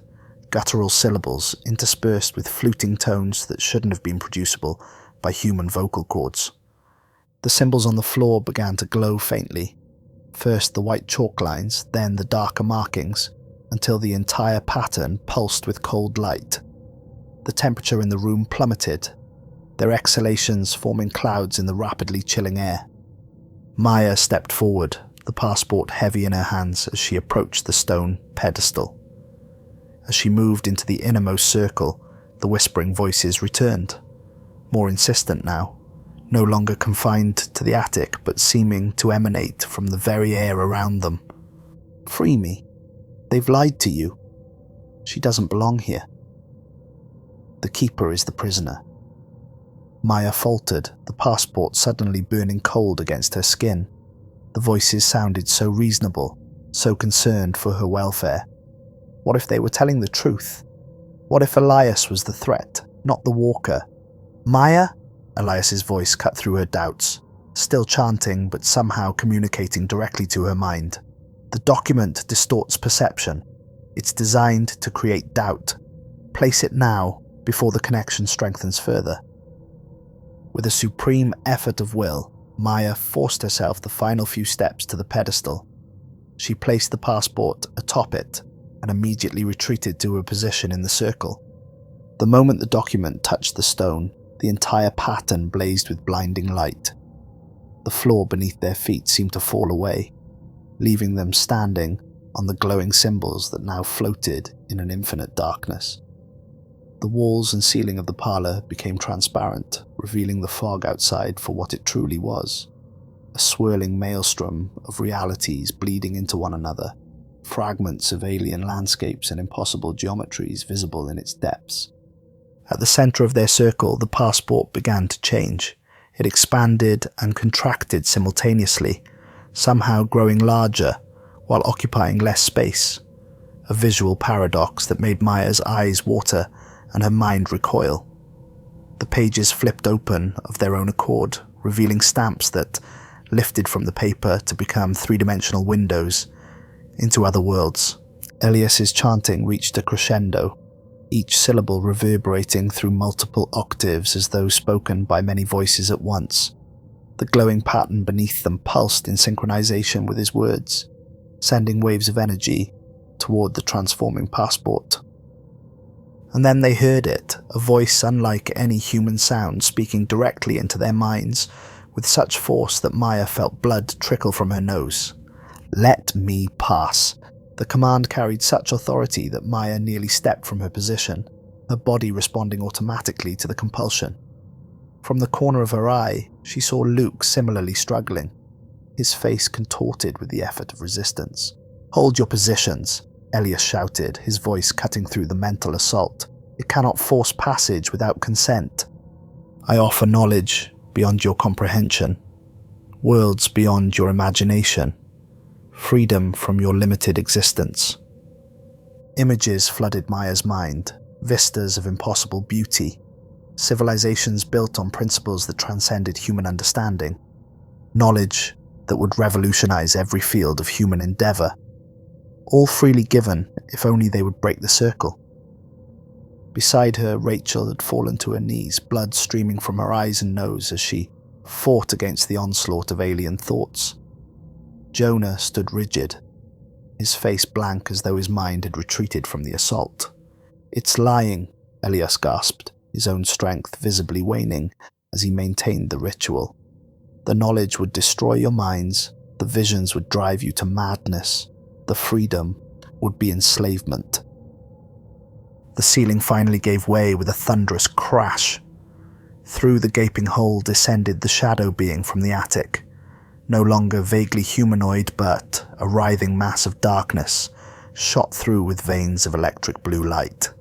Speaker 1: guttural syllables interspersed with fluting tones that shouldn't have been producible by human vocal cords. The symbols on the floor began to glow faintly, first the white chalk lines, then the darker markings, until the entire pattern pulsed with cold light. The temperature in the room plummeted, their exhalations forming clouds in the rapidly chilling air. Maya stepped forward, the passport heavy in her hands as she approached the stone pedestal. As she moved into the innermost circle, the whispering voices returned, more insistent now, no longer confined to the attic but seeming to emanate from the very air around them. "Free me. They've lied to you. She doesn't belong here. The keeper is the prisoner." Maya faltered, the passport suddenly burning cold against her skin. The voices sounded so reasonable, so concerned for her welfare. What if they were telling the truth? What if Elias was the threat, not the walker? "Maya?" Elias's voice cut through her doubts, still chanting but somehow communicating directly to her mind. "The document distorts perception. It's designed to create doubt. Place it now, before the connection strengthens further." With a supreme effort of will, Maya forced herself the final few steps to the pedestal. She placed the passport atop it and immediately retreated to her position in the circle. The moment the document touched the stone, the entire pattern blazed with blinding light. The floor beneath their feet seemed to fall away, leaving them standing on the glowing symbols that now floated in an infinite darkness. The walls and ceiling of the parlor became transparent, revealing the fog outside for what it truly was. A swirling maelstrom of realities bleeding into one another, fragments of alien landscapes and impossible geometries visible in its depths. At the center of their circle, the passport began to change. It expanded and contracted simultaneously, somehow growing larger while occupying less space. A visual paradox that made Maya's eyes water and her mind recoil. The pages flipped open of their own accord, revealing stamps that lifted from the paper to become three-dimensional windows into other worlds. Elias's chanting reached a crescendo, each syllable reverberating through multiple octaves as though spoken by many voices at once. The glowing pattern beneath them pulsed in synchronization with his words, sending waves of energy toward the transforming passport. And then they heard it, a voice unlike any human sound speaking directly into their minds with such force that Maya felt blood trickle from her nose. "Let me pass." The command carried such authority that Maya nearly stepped from her position, her body responding automatically to the compulsion. From the corner of her eye, she saw Luke similarly struggling, his face contorted with the effort of resistance. "Hold your positions," Elias shouted, his voice cutting through the mental assault. "It cannot force passage without consent. I offer knowledge beyond your comprehension, worlds beyond your imagination, freedom from your limited existence." Images flooded Maya's mind, vistas of impossible beauty, civilizations built on principles that transcended human understanding, knowledge that would revolutionize every field of human endeavor, all freely given if only they would break the circle. Beside her, Rachel had fallen to her knees, blood streaming from her eyes and nose as she fought against the onslaught of alien thoughts. Jonah stood rigid, his face blank as though his mind had retreated from the assault. "It's lying," Elias gasped, his own strength visibly waning as he maintained the ritual. "The knowledge would destroy your minds, the visions would drive you to madness, the freedom would be enslavement." The ceiling finally gave way with a thunderous crash. Through the gaping hole descended the shadow being from the attic, no longer vaguely humanoid but a writhing mass of darkness, shot through with veins of electric blue light.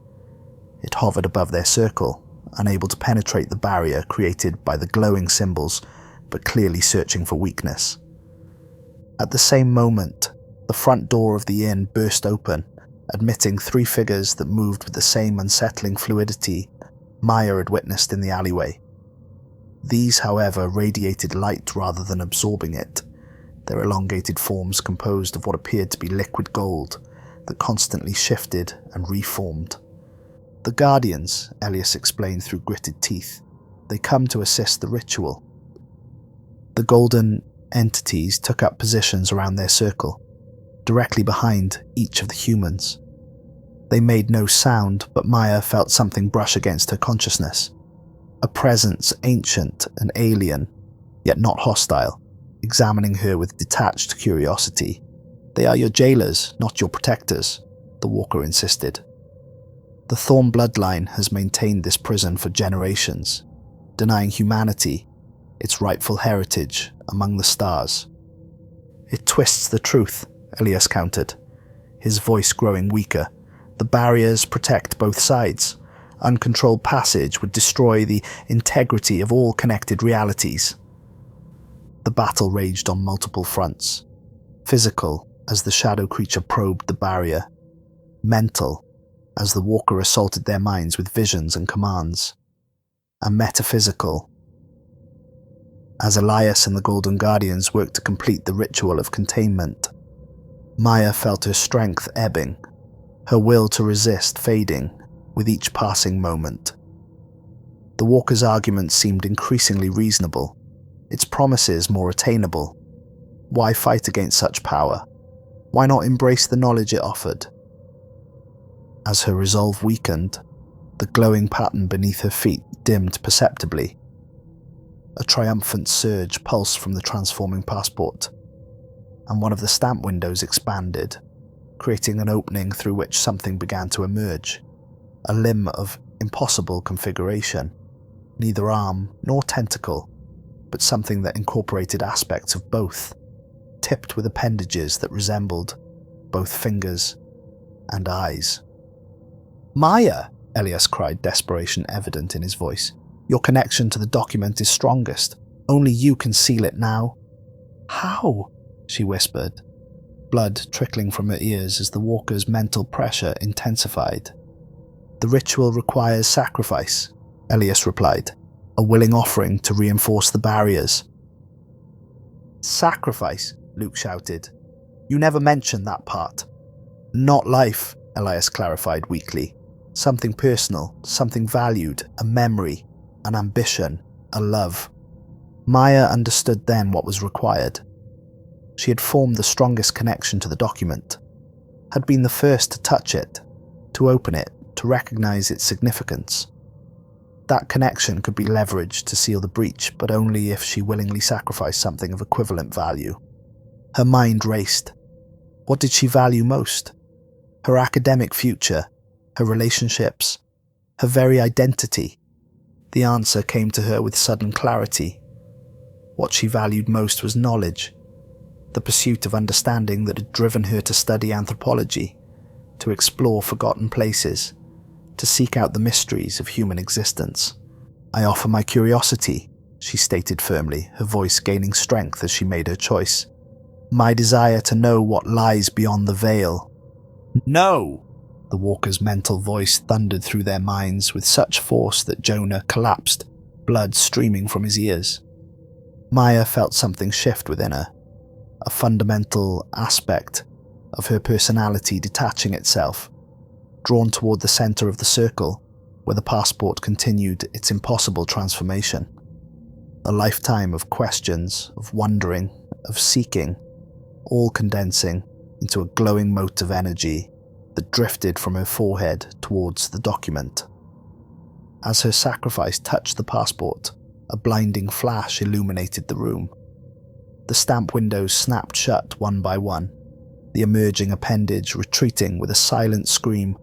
Speaker 1: It hovered above their circle, unable to penetrate the barrier created by the glowing symbols, but clearly searching for weakness. At the same moment, the front door of the inn burst open, admitting three figures that moved with the same unsettling fluidity Maya had witnessed in the alleyway. These, however, radiated light rather than absorbing it, their elongated forms composed of what appeared to be liquid gold that constantly shifted and reformed. "The Guardians," Elias explained through gritted teeth. "They come to assist the ritual." The golden entities took up positions around their circle, directly behind each of the humans. They made no sound, but Maya felt something brush against her consciousness. A presence ancient and alien, yet not hostile, examining her with detached curiosity. "They are your jailers, not your protectors," the walker insisted. "The Thorn bloodline has maintained this prison for generations, denying humanity its rightful heritage among the stars." "It twists the truth," Elias countered, his voice growing weaker. "The barriers protect both sides. Uncontrolled passage would destroy the integrity of all connected realities." The battle raged on multiple fronts. Physical, as the shadow creature probed the barrier. Mental, as the walker assaulted their minds with visions and commands. And metaphysical, as Elias and the Golden Guardians worked to complete the ritual of containment. Maya felt her strength ebbing, her will to resist fading with each passing moment. The walker's arguments seemed increasingly reasonable, its promises more attainable. Why fight against such power? Why not embrace the knowledge it offered? As her resolve weakened, the glowing pattern beneath her feet dimmed perceptibly. A triumphant surge pulsed from the transforming passport, and one of the stamp windows expanded, creating an opening through which something began to emerge. A limb of impossible configuration, neither arm nor tentacle, but something that incorporated aspects of both, tipped with appendages that resembled both fingers and eyes. "Maya!" Elias cried, desperation evident in his voice. "Your connection to the document is strongest. Only you can seal it now." "How?" she whispered, blood trickling from her ears as the walker's mental pressure intensified. "The ritual requires sacrifice," Elias replied, "a willing offering to reinforce the barriers." "Sacrifice?" Luke shouted. "You never mentioned that part." "Not life," Elias clarified weakly. "Something personal, something valued, a memory, an ambition, a love." Maya understood then what was required. She had formed the strongest connection to the document, had been the first to touch it, to open it, to recognize its significance. That connection could be leveraged to seal the breach, but only if she willingly sacrificed something of equivalent value. Her mind raced. What did she value most? Her academic future, her relationships, her very identity. The answer came to her with sudden clarity. What she valued most was knowledge, the pursuit of understanding that had driven her to study anthropology, to explore forgotten places, to seek out the mysteries of human existence. "I offer my curiosity," she stated firmly, her voice gaining strength as she made her choice. "My desire to know what lies beyond the veil." "No!" The walker's mental voice thundered through their minds with such force that Jonah collapsed, blood streaming from his ears. Maya felt something shift within her, a fundamental aspect of her personality detaching itself, drawn toward the center of the circle where the passport continued its impossible transformation. A lifetime of questions, of wondering, of seeking, all condensing into a glowing mote of energy that drifted from her forehead towards the document. As her sacrifice touched the passport, a blinding flash illuminated the room. The stamp windows snapped shut one by one, the emerging appendage retreating with a silent scream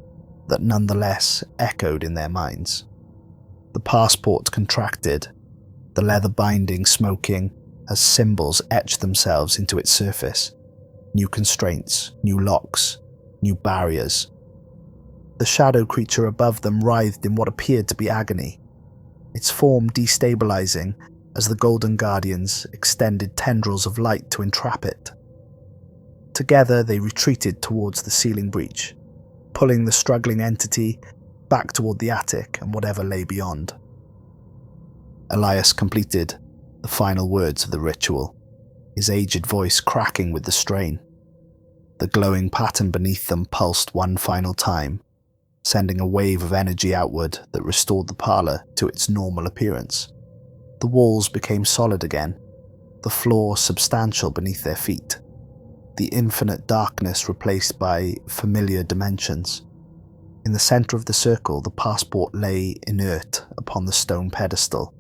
Speaker 1: that nonetheless echoed in their minds. The passport contracted, the leather binding smoking as symbols etched themselves into its surface. New constraints, new locks, new barriers. The shadow creature above them writhed in what appeared to be agony, its form destabilizing as the Golden Guardians extended tendrils of light to entrap it. Together they retreated towards the ceiling breach, pulling the struggling entity back toward the attic and whatever lay beyond. Elias completed the final words of the ritual, his aged voice cracking with the strain. The glowing pattern beneath them pulsed one final time, sending a wave of energy outward that restored the parlor to its normal appearance. The walls became solid again, the floor substantial beneath their feet, the infinite darkness replaced by familiar dimensions. In the center of the circle, the passport lay inert upon the stone pedestal,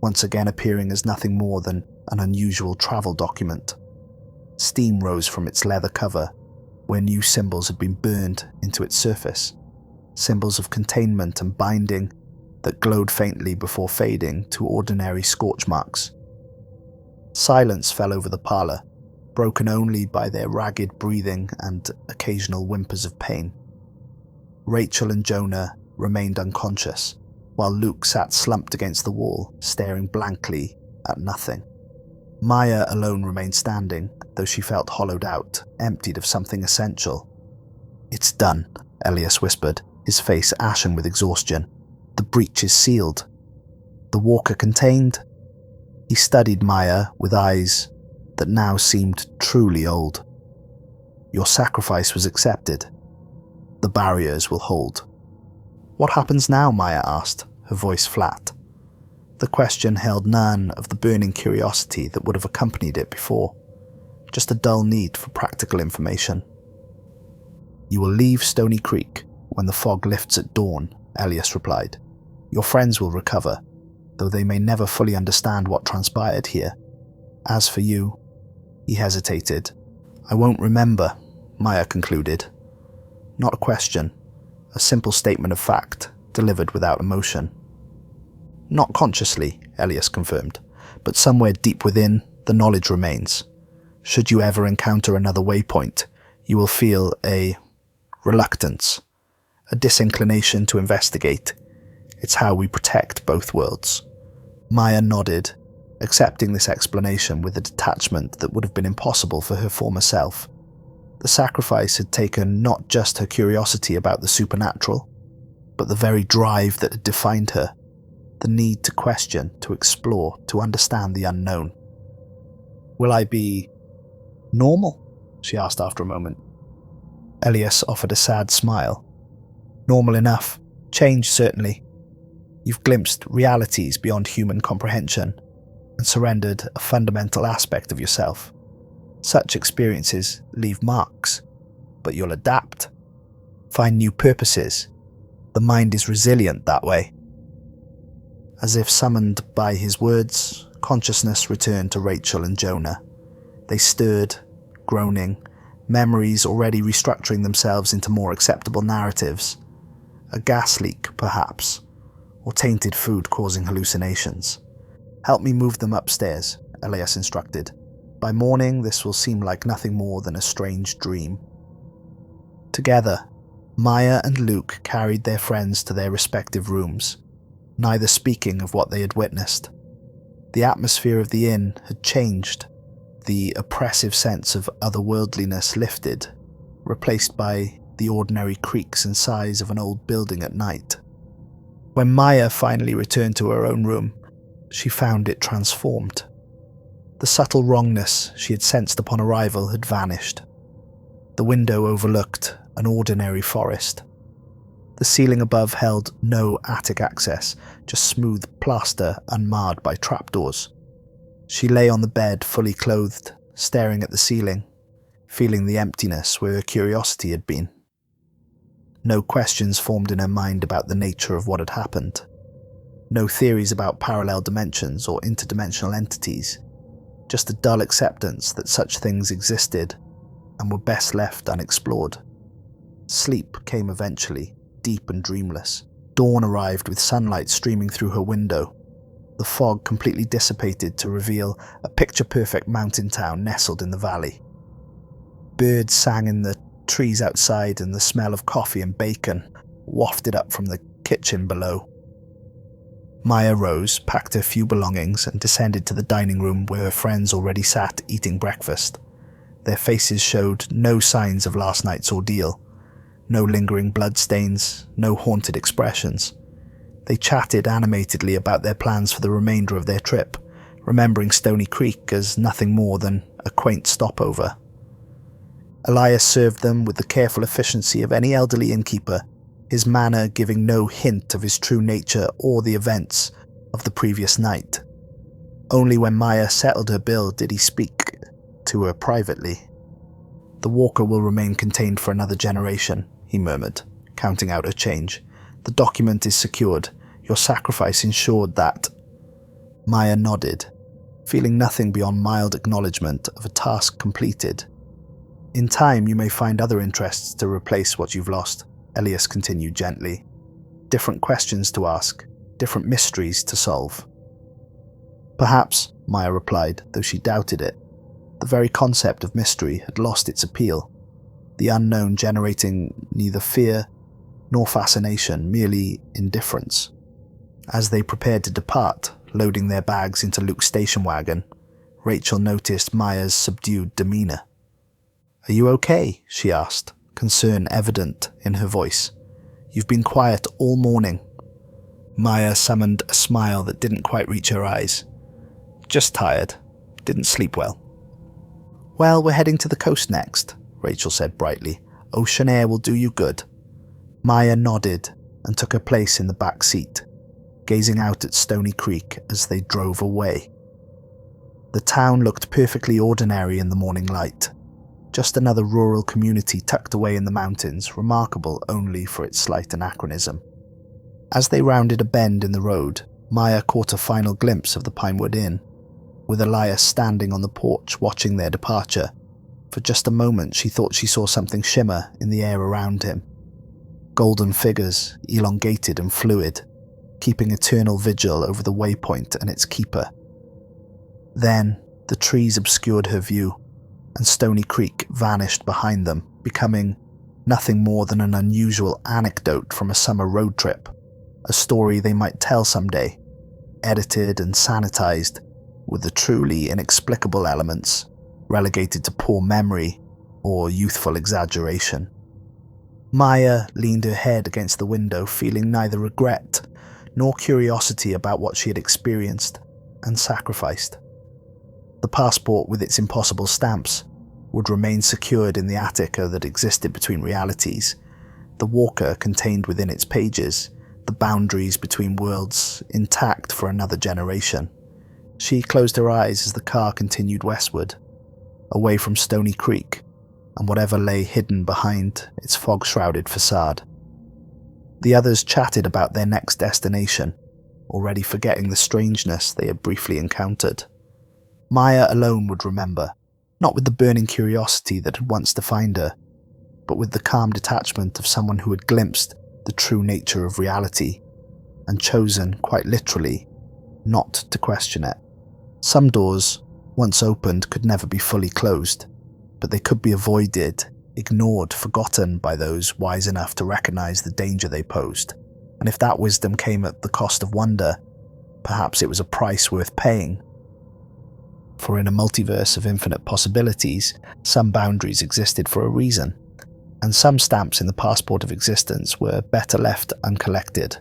Speaker 1: once again appearing as nothing more than an unusual travel document. Steam rose from its leather cover, where new symbols had been burned into its surface, symbols of containment and binding that glowed faintly before fading to ordinary scorch marks. Silence fell over the parlor, broken only by their ragged breathing and occasional whimpers of pain. Rachel and Jonah remained unconscious, while Luke sat slumped against the wall, staring blankly at nothing. Maya alone remained standing, though she felt hollowed out, emptied of something essential. "It's done," Elias whispered, his face ashen with exhaustion. "The breach is sealed. The walker contained." He studied Maya with eyes that now seemed truly old. "Your sacrifice was accepted. The barriers will hold." "What happens now?" Maya asked, her voice flat. The question held none of the burning curiosity that would have accompanied it before, just a dull need for practical information. "You will leave Stony Creek when the fog lifts at dawn," Elias replied. "Your friends will recover, though they may never fully understand what transpired here. As for you," he hesitated. "I won't remember," Maya concluded. Not a question, a simple statement of fact, delivered without emotion. "Not consciously," Elias confirmed, "but somewhere deep within, the knowledge remains. Should you ever encounter another waypoint, you will feel a reluctance, a disinclination to investigate. It's how we protect both worlds." Maya nodded, accepting this explanation with a detachment that would have been impossible for her former self. The sacrifice had taken not just her curiosity about the supernatural, but the very drive that had defined her, the need to question, to explore, to understand the unknown. "Will I be normal?" she asked after a moment. Elias offered a sad smile. "Normal enough. Change, certainly. You've glimpsed realities beyond human comprehension. and surrendered a fundamental aspect of yourself. Such experiences leave marks, but you'll adapt, find new purposes. The mind is resilient that way. As if summoned by his words, consciousness returned to Rachel and Jonah. They stirred, groaning, memories already restructuring themselves into more acceptable narratives. A gas leak, perhaps, or tainted food causing hallucinations. "Help me move them upstairs," Elias instructed. "By morning, this will seem like nothing more than a strange dream." Together, Maya and Luke carried their friends to their respective rooms, neither speaking of what they had witnessed. The atmosphere of the inn had changed. The oppressive sense of otherworldliness lifted, replaced by the ordinary creaks and sighs of an old building at night. When Maya finally returned to her own room, she found it transformed. The subtle wrongness she had sensed upon arrival had vanished. The window overlooked an ordinary forest. The ceiling above held no attic access, just smooth plaster unmarred by trapdoors. She lay on the bed, fully clothed, staring at the ceiling, feeling the emptiness where her curiosity had been. No questions formed in her mind about the nature of what had happened. No theories about parallel dimensions or interdimensional entities. Just a dull acceptance that such things existed and were best left unexplored. Sleep came eventually, deep and dreamless. Dawn arrived with sunlight streaming through her window. The fog completely dissipated to reveal a picture-perfect mountain town nestled in the valley. Birds sang in the trees outside, and the smell of coffee and bacon wafted up from the kitchen below. Maya rose, packed her few belongings, and descended to the dining room where her friends already sat eating breakfast. Their faces showed no signs of last night's ordeal. No lingering bloodstains, no haunted expressions. They chatted animatedly about their plans for the remainder of their trip, remembering Stony Creek as nothing more than a quaint stopover. Elias served them with the careful efficiency of any elderly innkeeper, his manner giving no hint of his true nature or the events of the previous night. Only when Maya settled her bill did he speak to her privately. "The walker will remain contained for another generation," he murmured, counting out her change. "The document is secured. Your sacrifice ensured that." Maya nodded, feeling nothing beyond mild acknowledgement of a task completed. "In time you may find other interests to replace what you've lost," Elias continued gently. "Different questions to ask, different mysteries to solve." "Perhaps," Maya replied, though she doubted it. The very concept of mystery had lost its appeal, the unknown generating neither fear nor fascination, merely indifference. As they prepared to depart, loading their bags into Luke's station wagon, Rachel noticed Maya's subdued demeanor. "Are you okay?" she asked, concern evident in her voice. "You've been quiet all morning." Maya summoned a smile that didn't quite reach her eyes. "Just tired. Didn't sleep well." "Well, we're heading to the coast next," Rachel said brightly. "Ocean air will do you good." Maya nodded and took her place in the back seat, gazing out at Stony Creek as they drove away. The town looked perfectly ordinary in the morning light, just another rural community tucked away in the mountains, remarkable only for its slight anachronism. As they rounded a bend in the road, Maya caught a final glimpse of the Pinewood Inn, with Elias standing on the porch watching their departure. For just a moment she thought she saw something shimmer in the air around him. Golden figures, elongated and fluid, keeping eternal vigil over the waypoint and its keeper. Then the trees obscured her view, and Stony Creek vanished behind them, becoming nothing more than an unusual anecdote from a summer road trip, a story they might tell someday, edited and sanitized, with the truly inexplicable elements relegated to poor memory or youthful exaggeration. Maya leaned her head against the window, feeling neither regret nor curiosity about what she had experienced and sacrificed. The passport with its impossible stamps would remain secured in the attica that existed between realities, the walker contained within its pages, the boundaries between worlds intact for another generation. She closed her eyes as the car continued westward, away from Stony Creek and whatever lay hidden behind its fog-shrouded facade. The others chatted about their next destination, already forgetting the strangeness they had briefly encountered. Maya alone would remember, not with the burning curiosity that had once defined her, but with the calm detachment of someone who had glimpsed the true nature of reality and chosen, quite literally, not to question it. Some doors, once opened, could never be fully closed, but they could be avoided, ignored, forgotten by those wise enough to recognize the danger they posed. And if that wisdom came at the cost of wonder, perhaps it was a price worth paying. For in a multiverse of infinite possibilities, some boundaries existed for a reason, and some stamps in the passport of existence were better left uncollected.